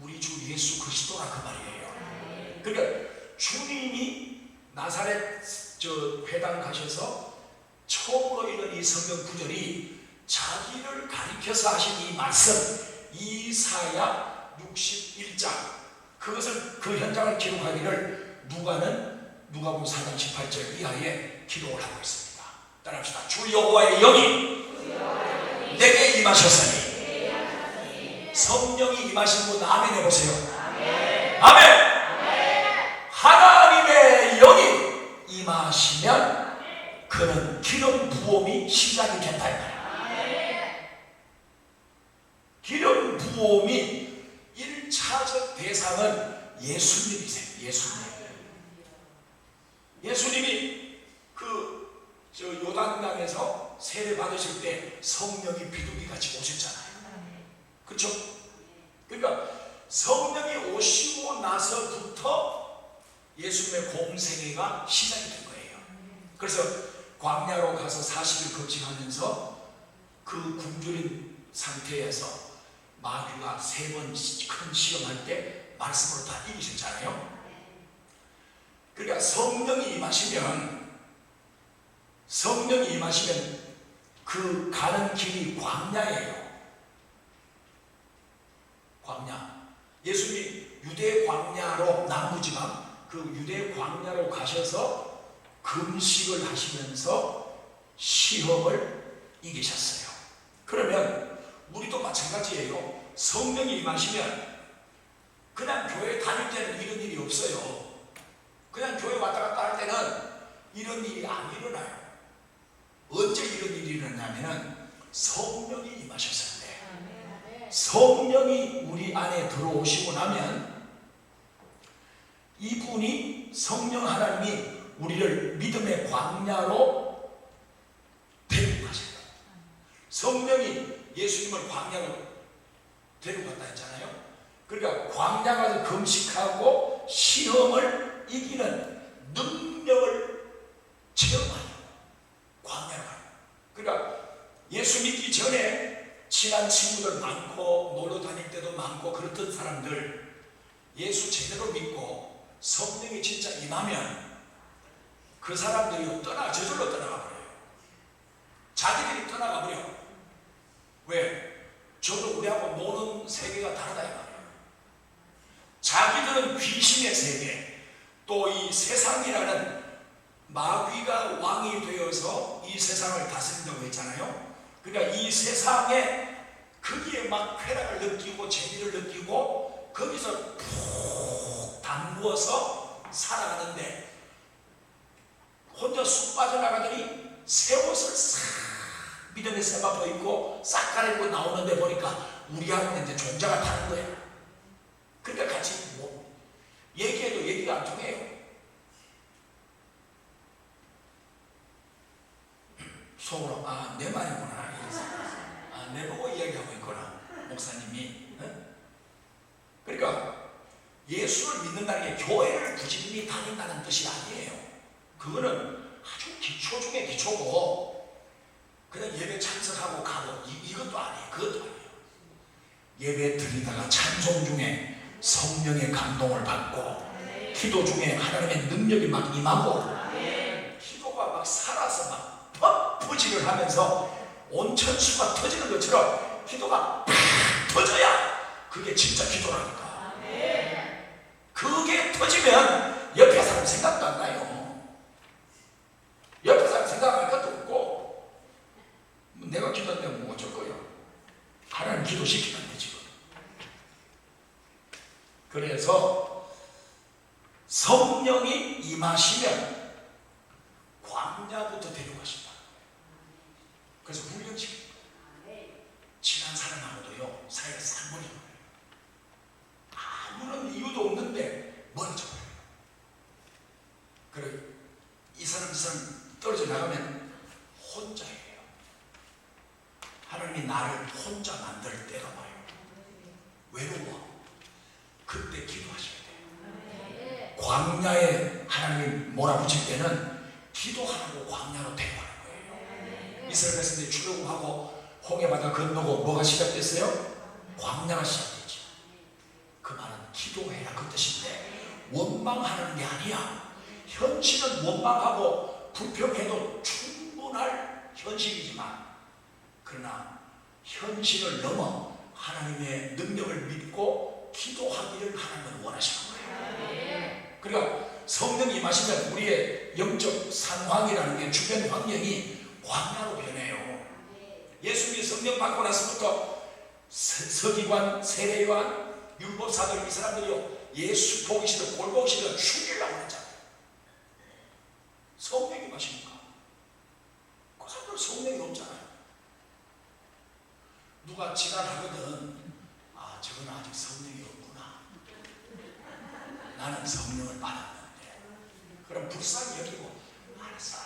우리 주 예수 그리스도라 그 말이에요. 그러니까 주님이 나사렛 회당 가셔서 처음으로 읽은 이 성경 구절이 자기를 가리켜서 하신 이 말씀 이사야 61장 그것을 그 현장을 기록하기를 누가복음 4장 18절 이하에 기록을 하고 있습니다. 따라합시다. 주 여호와의 영이 내게 임하셨으니 성령이 임하신 분 아멘 해보세요. 아멘. 하나님의 영이 임하시면 그는 기름 부음이 시작이 된다 이 말이야. 기름 부음이 1차적 대상은 예수님이세요. 예수님. 예수님이 요단강에서 세례 받으실 때 성령이 비둘기같이 오셨잖아요. 그렇죠? 그러니까 성령이 오시고 나서부터 예수님의 공생애가 시작이 된 거예요. 그래서 광야로 가서 40일 거치하면서 그 굶주린 상태에서 마귀가 3번 큰 시험할 때 말씀으로 다 이기셨잖아요. 그러니까 성령이 임하시면 그 가는 길이 광야예요. 광야. 예수님이 유대 광야로, 남부지방 그 유대 광야로 가셔서 금식을 하시면서 시험을 이기셨어요. 그러면 우리도 마찬가지예요. 성령이 임하시면 그냥 교회 다닐 때는 이런 일이 없어요. 그냥 교회 왔다 갔다 할 때는 이런 일이 안 일어나요. 언제 이런 일이 일어나냐면 성령이 임하셨을 때, 성령이 우리 안에 들어오시고 나면 이분이, 성령 하나님이 우리를 믿음의 광야로 데리고 가셔요. 성령이 예수님을 광야로 데리고 갔다 했잖아요. 그러니까 광야 가서 금식하고 시험을 이기는 능력을 체험하는 광야로 가요. 그러니까 예수 믿기 전에 친한 친구들 많고 놀러 다닐 때도 많고 그렇던 사람들, 예수 제대로 믿고 성령이 진짜 임하면 그 사람들이 저절로 떠나가 버려요. 자기들이 떠나가 버려. 왜? 저도 우리하고 노는 세계가 다르다 이 말이에요. 자기들은 귀신의 세계, 또 이 세상이라는 마귀가 왕이 되어서 이 세상을 다스린다고 했잖아요. 그러니까 이 세상에 거기에 막 쾌락을 느끼고 재미를 느끼고 거기서 푹 담구어서 살아가는데, 혼자 쑥 빠져나가더니 새 옷을 싹 믿음의 세마포 입고 싹 갈아입고 나오는데 보니까 우리하고는 이제 종자가 다른 거야. 그러니까 같이 얘기해도 얘기가 안 통해요. 속으로 내 말이구나. 내 보고 이야기하고 있구나, 목사님이. 그러니까 예수를 믿는다는 게 교회를 부지런히 다닌다는 뜻이 아니에요. 그거는 아주 기초 중에 기초고, 그냥 예배 참석하고 가고 이것도 아니에요. 그것도 아니에요. 예배 드리다가 찬송 중에 성령의 감동을 받고, 기도 중에 하나님의 능력이 막 임하고, 기도가 막 살아서 막 펌프질을 하면서 온천수가 터지는 것처럼 기도가 팍 터져야 그게 진짜 기도라니까. 그게 터지면 옆에 사람 생각도 안 나요. 옆에 사람 생각할 것도 없고, 내가 기도하면 뭐 어쩔 거예요. 하나님 기도시키는데 지금. 그래서 성령이 임하시면 광야부터 데려가신다. 그래서 훈련시킵니다. 친한 사람하고도요, 사이가 싹 멀어져요. 아무런 이유도 없는데 멀어져요. 그래, 이 사람 떨어져 나가면 혼자예요. 하나님이 나를 혼자 만들 때가 와요. 외로워. 그때 기도하셔야 돼요. 광야에 하나님이 몰아붙일 때는 기도하라고 광야로 데려가는 거예요. 이스라엘 백성들이 출애굽하고 홍해바다 건너고 뭐가 시작됐어요? 광야가 시작됐죠. 그 말은 기도해라 그 뜻인데, 원망하는 게 아니야. 현실은 원망하고 불평해도 충분할 현실이지만, 그러나 현실을 넘어 하나님의 능력을 믿고 기도하기를 하나님은 원하시는 거예요. 그러니까 성령이 임하시면 우리의 영적 상황이라는 게, 주변 환경이 광야로 변해요. 예수님이 성령 받고 나서부터 서기관, 세례요한, 율법사들, 이 사람들이요, 예수 보기 싫어, 꼴 보기 싫어 죽이려고 했잖아요. 성령이 임하시니까. 그 사람들은 성령이 없잖아요. 누가 지랄하거든, 저건 아직 성령이 없구나. 나는 성령을 받았는데. 그럼 불쌍히 여기고 알았어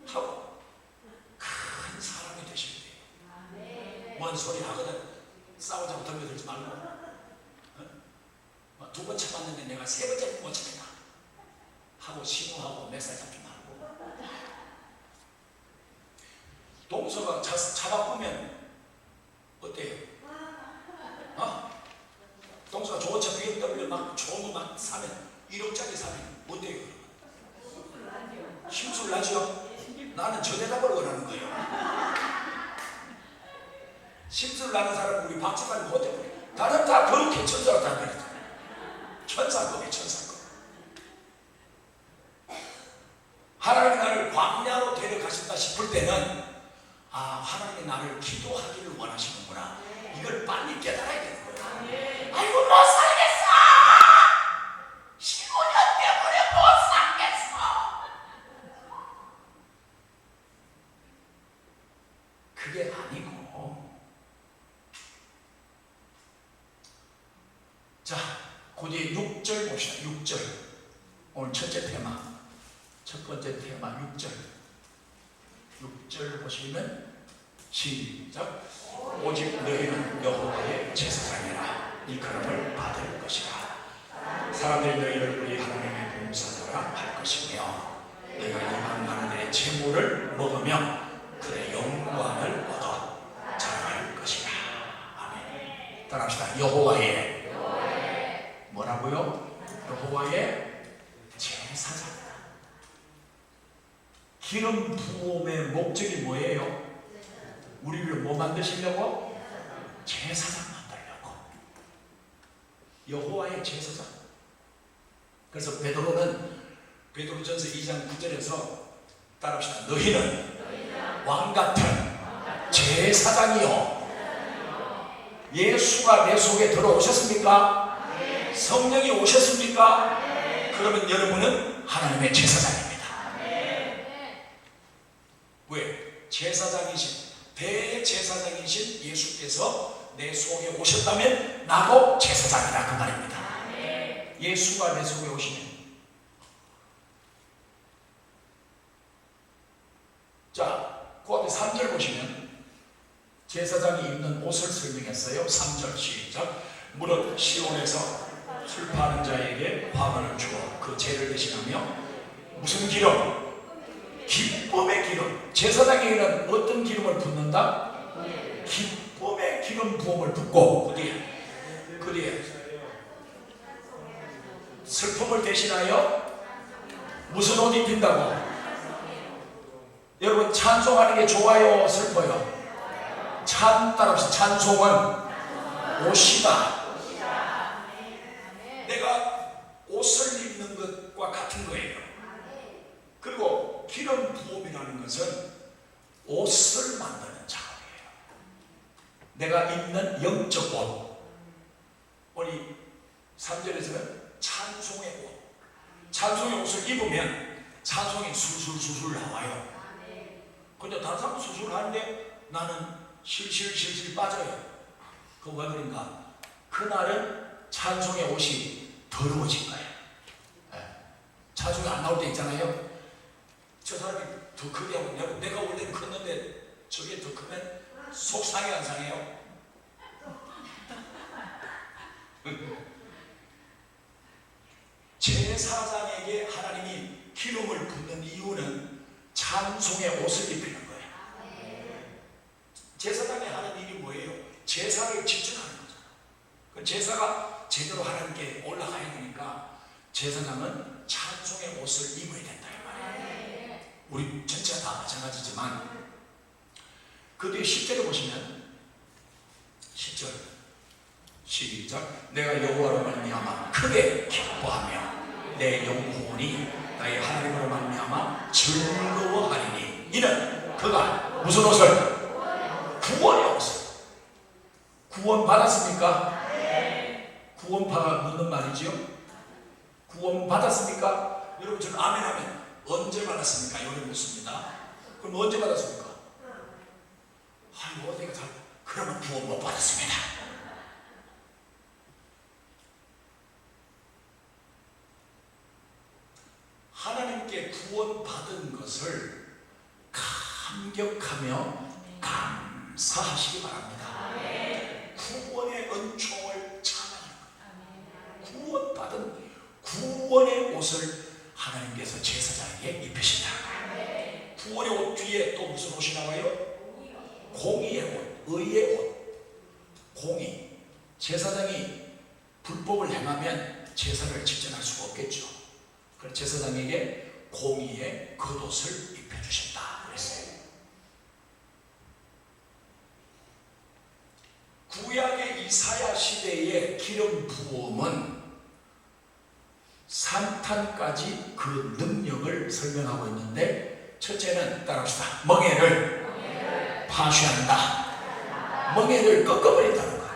하고 큰 사람이 되시면 돼요. 뭔 소리 하거든 싸우자고 덤벼들지 말고, 어? 두 번 쳐봤는데 내가 세 번째 못 치겠다 하고 신호하고 멱살 잡지 말고. 동서가 잡아보면 어때요? 어? 동서가 좋은 차 BMW 막 좋은 거 막 사면 1억짜리 사면 어때요? 심술 나죠? 나는 전해답을 원하는 거예요. 심술 나는 사람은 우리 박지만 혼자 버려. 다른 다 그렇게 천사로 다 그랬다. 천사급이에요, 천사급. 하나님이 나를 광야로 데려가신다 싶을 때는 하나님이 나를 기도하기를 원하시는구나. 이걸 빨리 깨달아야 되는 거예요. 아이고 못 살겠어. 15년 때문에 못 살겠어. 그게 아니고, 자, 그 뒤에 6절 봅시다. 6절. 오늘 첫째 테마, 첫 번째 테마 6절. 6절 보시면 시작. 오직 너희는 여호와의 제사장이라 일컬음을 받을 것이라. 사람들이 너희를 우리 하나님의 봉사자라 할 것이며 너희가 이방 나라들의 재물을 먹으며 그의 영광을 얻어 자랑할 것이라. 아멘. 따라합시다. 여호와의 뭐라고요? 여호와의 제사장. 기름 부음의 목적이 뭐예요? 우리를 뭐 만드시려고? 제사장 만들려고. 여호와의 제사장. 그래서 베드로는 베드로전서 2장 9절에서 따라합시다. 너희는 왕같은 제사장이요. 예수가 내 속에 들어오셨습니까? 성령이 오셨습니까? 그러면 여러분은 하나님의 제사장입니다. 왜? 제사장이신, 대제사장이신 예수께서 내 속에 오셨다면 나도 제사장이다 그 말입니다. 예수가 내 속에 오시면. 자, 그 앞에 3절 보시면 제사장이 입는 옷을 설명했어요. 3절 시작. 무릇 시온에서 슬퍼하는 자에게 화관을 주어 그 죄를 대신하며 무슨 기름? 기쁨의 기름. 제사장에게는 어떤 기름을 붓는다? 기쁨의 기름 부음을 붓고 그 뒤에 슬픔을 대신하여 무슨 옷 입힌다고? 여러분 찬송하는 게 좋아요, 슬퍼요? 따라합시다. 찬송은 옷이다. 내가 옷을 입는 것과 같은 거예요. 그리고 기름 부음이라는 것은 옷을 만드는 작업이에요. 내가 입는 영적 옷. 우리 3절에서는 찬송의 옷. 찬송의 옷을 입으면 찬송이 술술술술 나와요. 근데 다른 사람은 술술 하는데 나는 실실실실 빠져요. 그거 왜 그런가? 그날은 찬송의 옷이 더러워진 거예요. 찬송이 안 나올 때 있잖아요. 저 사람이 더 크게 하고 내가 원래는 컸는데 저게 더 크면 속상해 안 상해요? 제사장에게 하나님이 기름을 붓는 이유는 찬송의 옷을 입히는 거예요. 제사장이 하는 일이 뭐예요? 제사를 집중하는 거죠. 그 제사가 제대로 하나님께 올라가야 되니까 제사장은 찬송의 옷을 입어야 된다 이 말이에요. 우리 전체가 다 마찬가지지만 그 뒤에 10절을 보시면 10절 시작. 내가 여호와로 말미암아 크게 기뻐하며 내 영혼이 나의 하나님으로 말미암아 즐거워하리니 이는 그가 무슨 옷을? 구원의 옷을. 구원 받았습니까? 구원 받아 묻는 말이지요. 구원 받았습니까? 여러분 저는 아멘 하면 언제 받았습니까? 이렇게 묻습니다. 그럼 언제 받았습니까? 아이고 어디가 다 그러면 구원 못 받았습니다. 구원받은 것을 감격하며 감사하시기 바랍니다. 구원의 은총을 찬양합니다. 구원받은 구원의 옷을 하나님께서 제사장에게 입히신다. 구원의 옷 뒤에 또 무슨 옷이 나와요? 공의의 옷, 의의 옷. 공의. 제사장이 불법을 행하면 제사를 직전할 수가 없겠죠. 그래서 제사장에게 공의의 겉옷을 입혀주신다 그랬어요. 구약의 이사야 시대의 기름 부음은 산탄까지 그 능력을 설명하고 있는데, 첫째는 따라합시다. 멍에를 파쇄한다. 멍에를 꺾어버린다는 거야.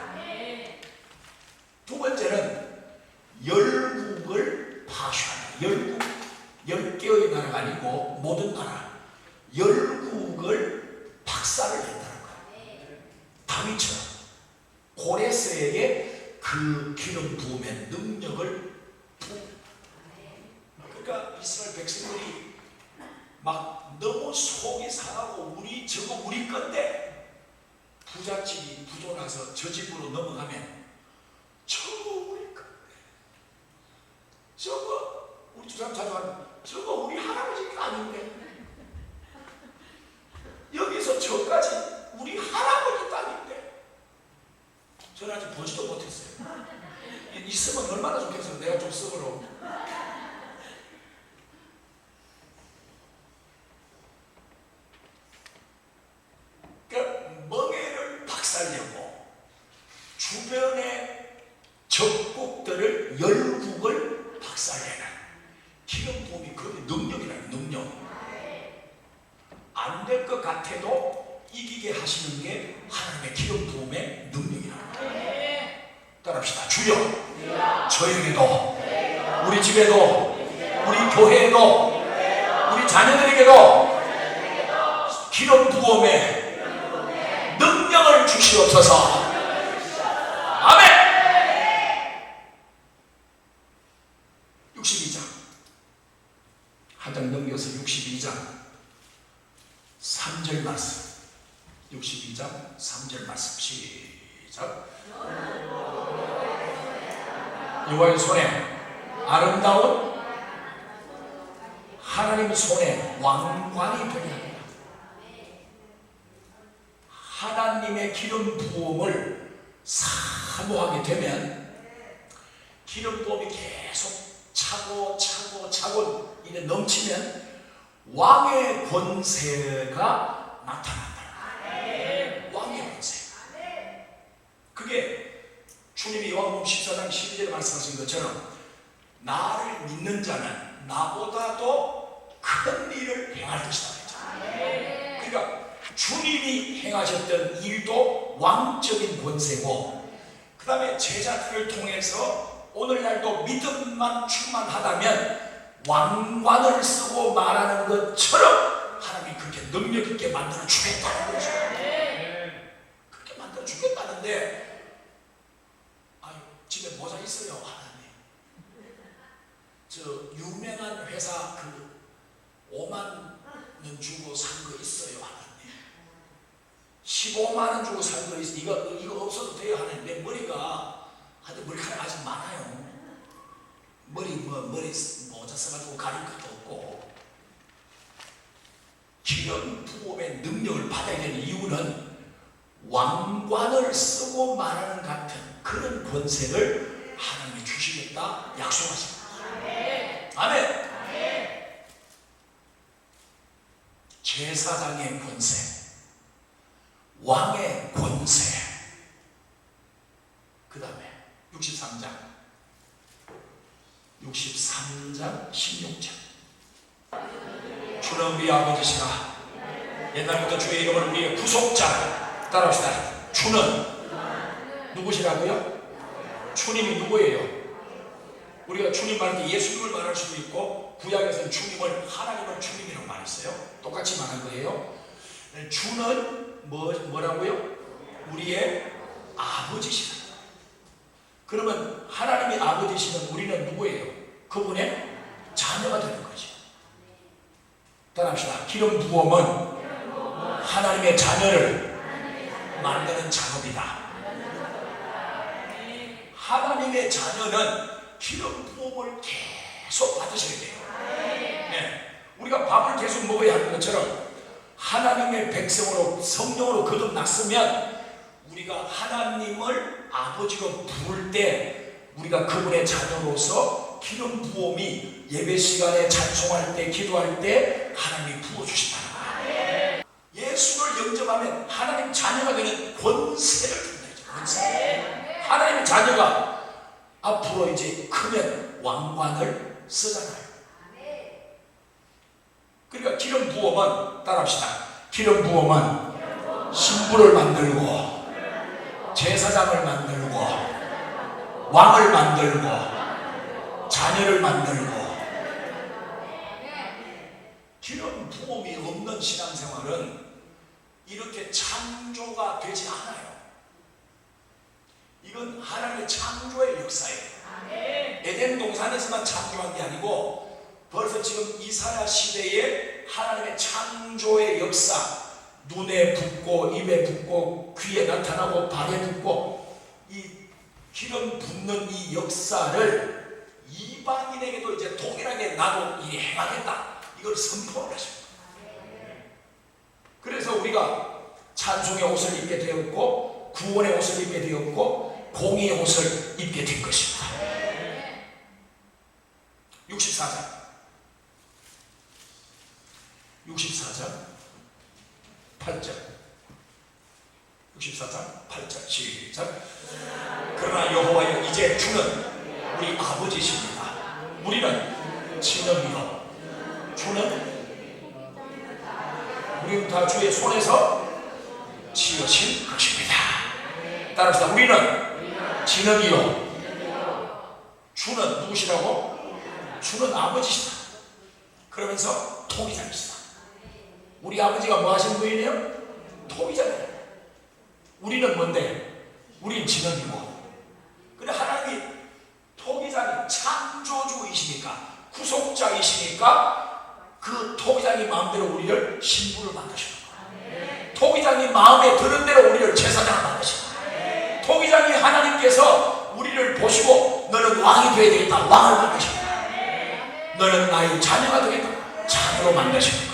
두 번째는 열국을 파쇄한다. 열국, 10개의 나라가 아니고 모든 나라, 열국을 박살을 낸다는 거야. 다윗처럼 고레스에게 그 기름 부음의 능력을 그러니까 이스라엘 백성들이 막 너무 속이 상하고 저거 우리 건데, 부잣집이 부도나서 저 집으로 넘어가면 저거 우리 건데, 저거 우리 주사람 자주 하는 저거 우리 할아버지가 아닌데, 여기서 저까지 우리 할아버지 땅인데. 저는 아직 보지도 못했어요. 있으면 얼마나 좋겠어요. 내가 좀 썩으러. 그러니까 멍에를 박살내고 주변의 적국들을, 열국을 박살내는 기름 부음이 그런 능력이라는 능력. 안 될 것 같아도 이기게 하시는 게 하나님의 기름 부음의 능력이라는 거예요. 따라합시다. 주여, 저에게도, 우리 집에도, 우리 교회에도, 우리 자녀들에게도 기름 부음의 능력을 주시옵소서. 아멘. 62장 한 장 넘겨서 62장 3절 말씀. 62장 3절 말씀 시작. 여호와의 손에 아름다운 하나님 손에 왕관이 되게 합니다. 하나님의 기름 부음을 사모하게 되면 기름 부음이 계속 차고 이래 넘치면 왕의 권세가 나타난다. 왕의 권세. 그게 주님이 요한복음 14장 12절에 말씀하신 것처럼 나를 믿는 자는 나보다도 큰 일을 행할 것이다 그랬잖아요. 그러니까 주님이 행하셨던 일도 왕적인 권세고, 그 다음에 제자들을 통해서 오늘날도 믿음만 충만하다면 왕관을 쓰고 말하는 것처럼 하나님이 그렇게 능력 있게 만들어 주겠다는 거죠. 그렇게 만들어 주겠다는데, 아유, 집에 모자 있어요 하나님. 저 유명한 회사 그 5만 원 주고 산 거 있어요 하나님. 15만 원 주고 산 거 있어. 이거 없어도 돼요 하나님. 내 머리가 머리카락 아직 많아요. 머리 모자 써가지고 가릴 것도 없고. 기름 부음의 능력을 받아야 되는 이유는 왕관을 쓰고 말하는 같은 그런 권세를 하나님이 주시겠다 약속하십니다. 아멘. 제사장의 권세, 왕의 권세. 그 다음에 63장 16절. 주는 우리 아버지시라. 옛날부터 주의 이름을 우리의 구속자. 따라합시다. 주는 누구시라고요? 주님이 누구예요? 우리가 주님 말할 때 예수님을 말할 수도 있고, 구약에서는 주님을, 하나님을 주님이라고 말했어요. 똑같이 말한 거예요. 주는 뭐라고요? 우리의 아버지시라. 그러면 하나님이 아버지시면 우리는 누구예요? 그분의 자녀가 되는 거죠. 따라합시다. 기름 부음은 하나님의 자녀를 만드는 작업이다. 하나님의 자녀는 기름 부음을 계속 받으셔야 돼요. 네. 우리가 밥을 계속 먹어야 하는 것처럼 하나님의 백성으로 성령으로 거듭났으면 우리가 하나님을 아버지로 부를 때 우리가 그분의 자녀로서 기름 부음이 예배 시간에 찬송할 때 기도할 때 하나님이 부어주신다는 거예요. 예수를 영접하면 하나님 자녀가 되는 권세를 준다. 권세. 하나님의 자녀가 앞으로 이제 크면 왕관을 쓰잖아요. 그러니까 기름 부음은 따라합시다. 기름 부음은 신부를 만들고 제사장을 만들고 왕을 만들고 자녀를 만들고. 기름 부음이 없는 신앙생활은 이렇게 창조가 되지 않아요. 이건 하나님의 창조의 역사예요. 에덴 동산에서만 창조한 게 아니고 벌써 지금 이사야 시대에 하나님의 창조의 역사, 눈에 붓고 입에 붓고 귀에 나타나고 발에 붓고 이 기름 붓는 이 역사를 이방인에게도 이제 동일하게 나도 이 행하겠다, 이걸 선포를 하십니다. 그래서 우리가 찬송의 옷을 입게 되었고 구원의 옷을 입게 되었고 공의의 옷을 입게 된 것입니다. 64장 8절 64장 8절 시작. 그러나 여호와여 이제 주는 우리 아버지십니다. 우리는 친형이요 주는 우리는 다 주의 손에서 지으신 것입니다. 따라합시다. 우리는 친형이요 주는 누구시라고? 주는 아버지시다. 그러면서 통치자이시다. 우리 아버지가 뭐 하신 분이에요? 통치자예요. 우리는 뭔데? 우린 진원이고. 근데 하나님이 통치자니 창조주이시니까 구속자이시니까 그 통치자님 마음대로 우리를 신부를 만드시는 거예요. 통치자님 마음에 드는 대로 우리를 제사장을 만드시는 거예요. 통치자님 하나님께서 우리를 보시고 너는 왕이 되어야 되겠다, 왕을 만드시는 거예요. 너는 나의 자녀가 되겠다, 자녀로 만드시는 거예요.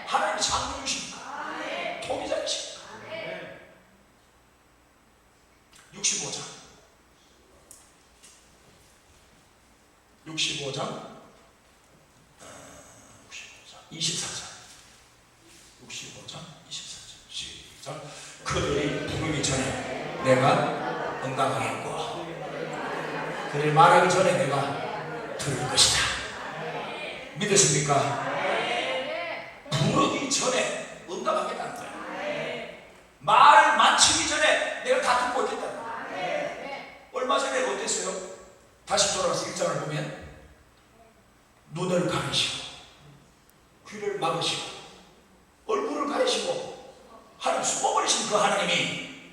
하나님이 창조주십니다. 통치자이십니다. 65장 24장 시작. 그들이 부르기 전에 내가 응답하겠고 그들이 말하기 전에 내가 들을 것이다. 믿으십니까? 부르기 전에 응답하겠다는 거야. 말 마치기 전에 내가 다 듣고 있겠다는 거야. 얼마 전에 어땠어요? 다시 돌아와서 1장을 보면 눈을 가리시고 귀를 막으시고 얼굴을 가리시고 하나님 숨어버리신 그 하나님이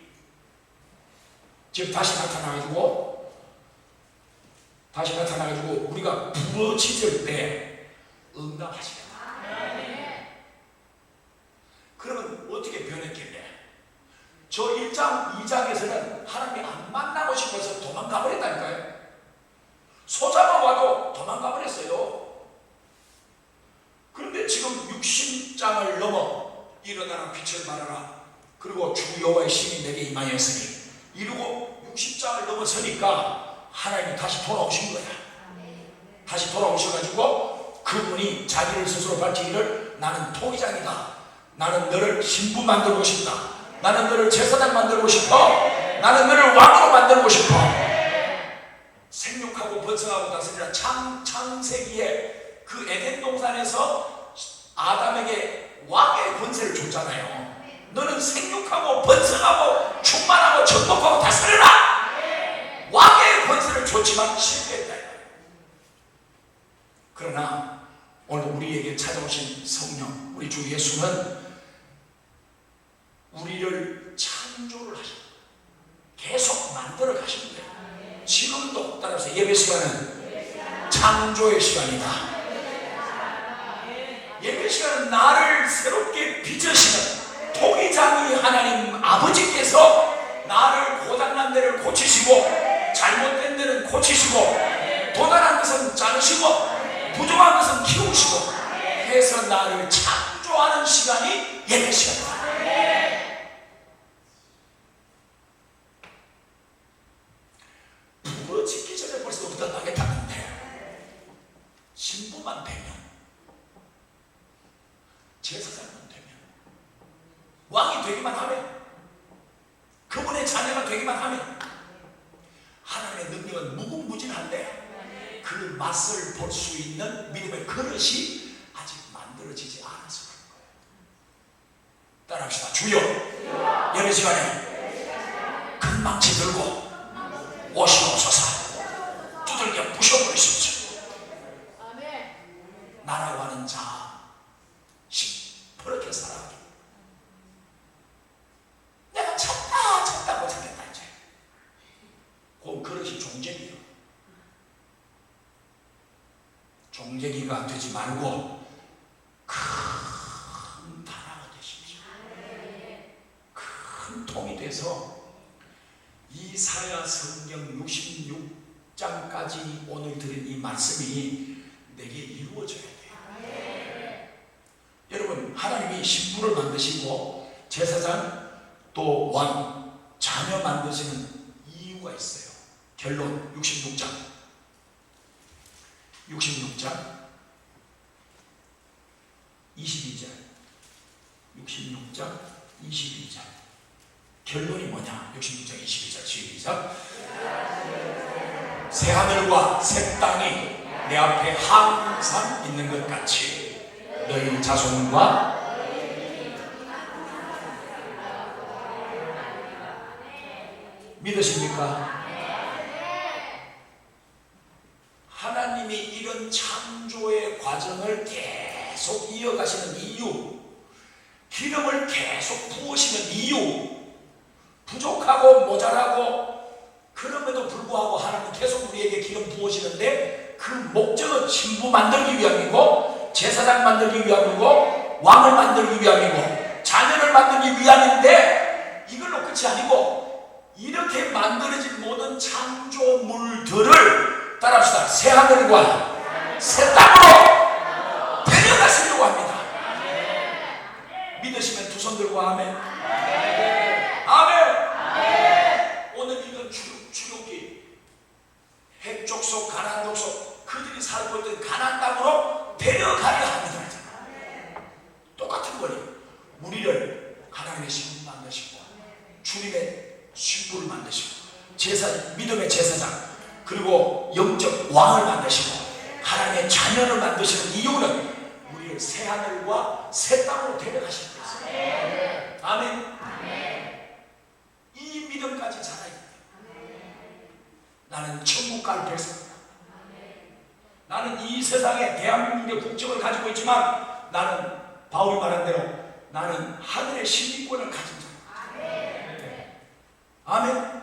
지금 다시 나타나가지고 우리가 부르짖을 때 응답하시겠다. 그러면 어떻게 변했겠냐? 저 1장, 2장에서는 하나님이 안 만나고 싶어서 도망가 버렸다니까요. 소자가 와도 도망가 버렸어요. 그런데 지금 60장을 넘어 일어나라 빛을 발하라 그리고 주 여호와의 신이 내게 임하였으니 이러고 60장을 넘어서니까 하나님이 다시 돌아오신 거야. 다시 돌아오셔가지고 그분이 자기를 스스로 밝히기를 나는 통치자이다. 나는 너를 신부 만들고 싶다. 나는 너를 제사장 만들고 싶어. 나는 너를 왕으로 만들고 싶어. 생육하고 번성하고 다스리라. 창세기에 그 에덴 동산에서 아담에게 왕의 권세를 줬잖아요. 너는 생육하고 번성하고 충만하고 정복하고 다스려라. 왕의 권세를 줬지만 실패했다. 그러나 오늘 우리에게 찾아오신 성령, 우리 주 예수는 우리를 창조를 하십니다. 계속 만들어 가시는 거예요. 지금도 따라서 예배 시간은 창조의 시간이다. 예배 시간은 나를 새롭게 빚으시는 통이장이 하나님 아버지께서 나를 고장난 데를 고치시고 잘못된 데는 고치시고 도달한 것은 자르시고 부족한 것은 키우시고 해서 나를 창조하는 시간이 예배 시간이다. 부러지기 전에 벌써 어떤 하겠다는데 신부만 되면 제사장만 되면 왕이 되기만 하면 그분의 자녀가 되기만 하면 하나님의 능력은 무궁무진한데 그 맛을 볼 수 있는 믿음의 그릇이 아직 만들어지지 않아서 그런 거예요. 따라합시다. 주여, 예배 시간에 큰 망치 들고 오시옵소서. 두들겨 부셔버리십시오. 나라고 하는 자 시퍼렇게 살아가기. 내가 찾다 못 찾겠다. 이제 그 그릇이 종쟁이요. 종쟁이가 되지 말고 큰 나라가 되십시오. 큰 통이 돼서 이사야 성경 66장까지 오늘 드린 이 말씀이 내게 이루어져야 돼요. 여러분, 하나님이 신부를 만드시고 제사장 또 왕, 자녀 만드시는 이유가 있어요. 결론 66장 22절 66장 22절 결론이 뭐냐? 66장 22절 시작. 새하늘과 새 땅이 내 앞에 항상 있는 것 같이 너희 자손과 믿으십니까? 하나님이 이런 창조의 과정을 계속 이어가시는 이유, 기름을 계속 부으시는 이유, 부족하고 모자라고 그럼에도 불구하고 하나님 계속 우리에게 기름 부으시는데 그 목적은 신부 만들기 위함이고 제사장 만들기 위함이고 왕을 만들기 위함이고 자녀를 만들기 위함인데 이걸로 끝이 아니고 이렇게 만들어진 모든 창조물들을 따라합시다. 새하늘과 새 땅으로 데려가시려고 합니다. 믿으시면 두 손 들고 아멘. 아멘. 오늘 이건 출애굽기 핵족속 가나안 족속 그들이 살고 있던 가나안 땅으로 데려가려 합니다. 똑같은 거예요. 우리를 하나님의 신부 만드시고 주님의 신부를 만드시고 믿음의 제사장 그리고 영적 왕을 만드시고 하나님의 자녀를 만드시는 이유는 우리를 새하늘과 새 땅으로 데려가시는 거예요. 아멘. 이 믿음까지 자라야 돼요. 나는 천국 갈 백성이다. 나는 이 세상에 대한민국의 국적을 가지고 있지만 나는 바울이 말한 대로 나는 하늘의 시민권을 가진 자다. 아멘.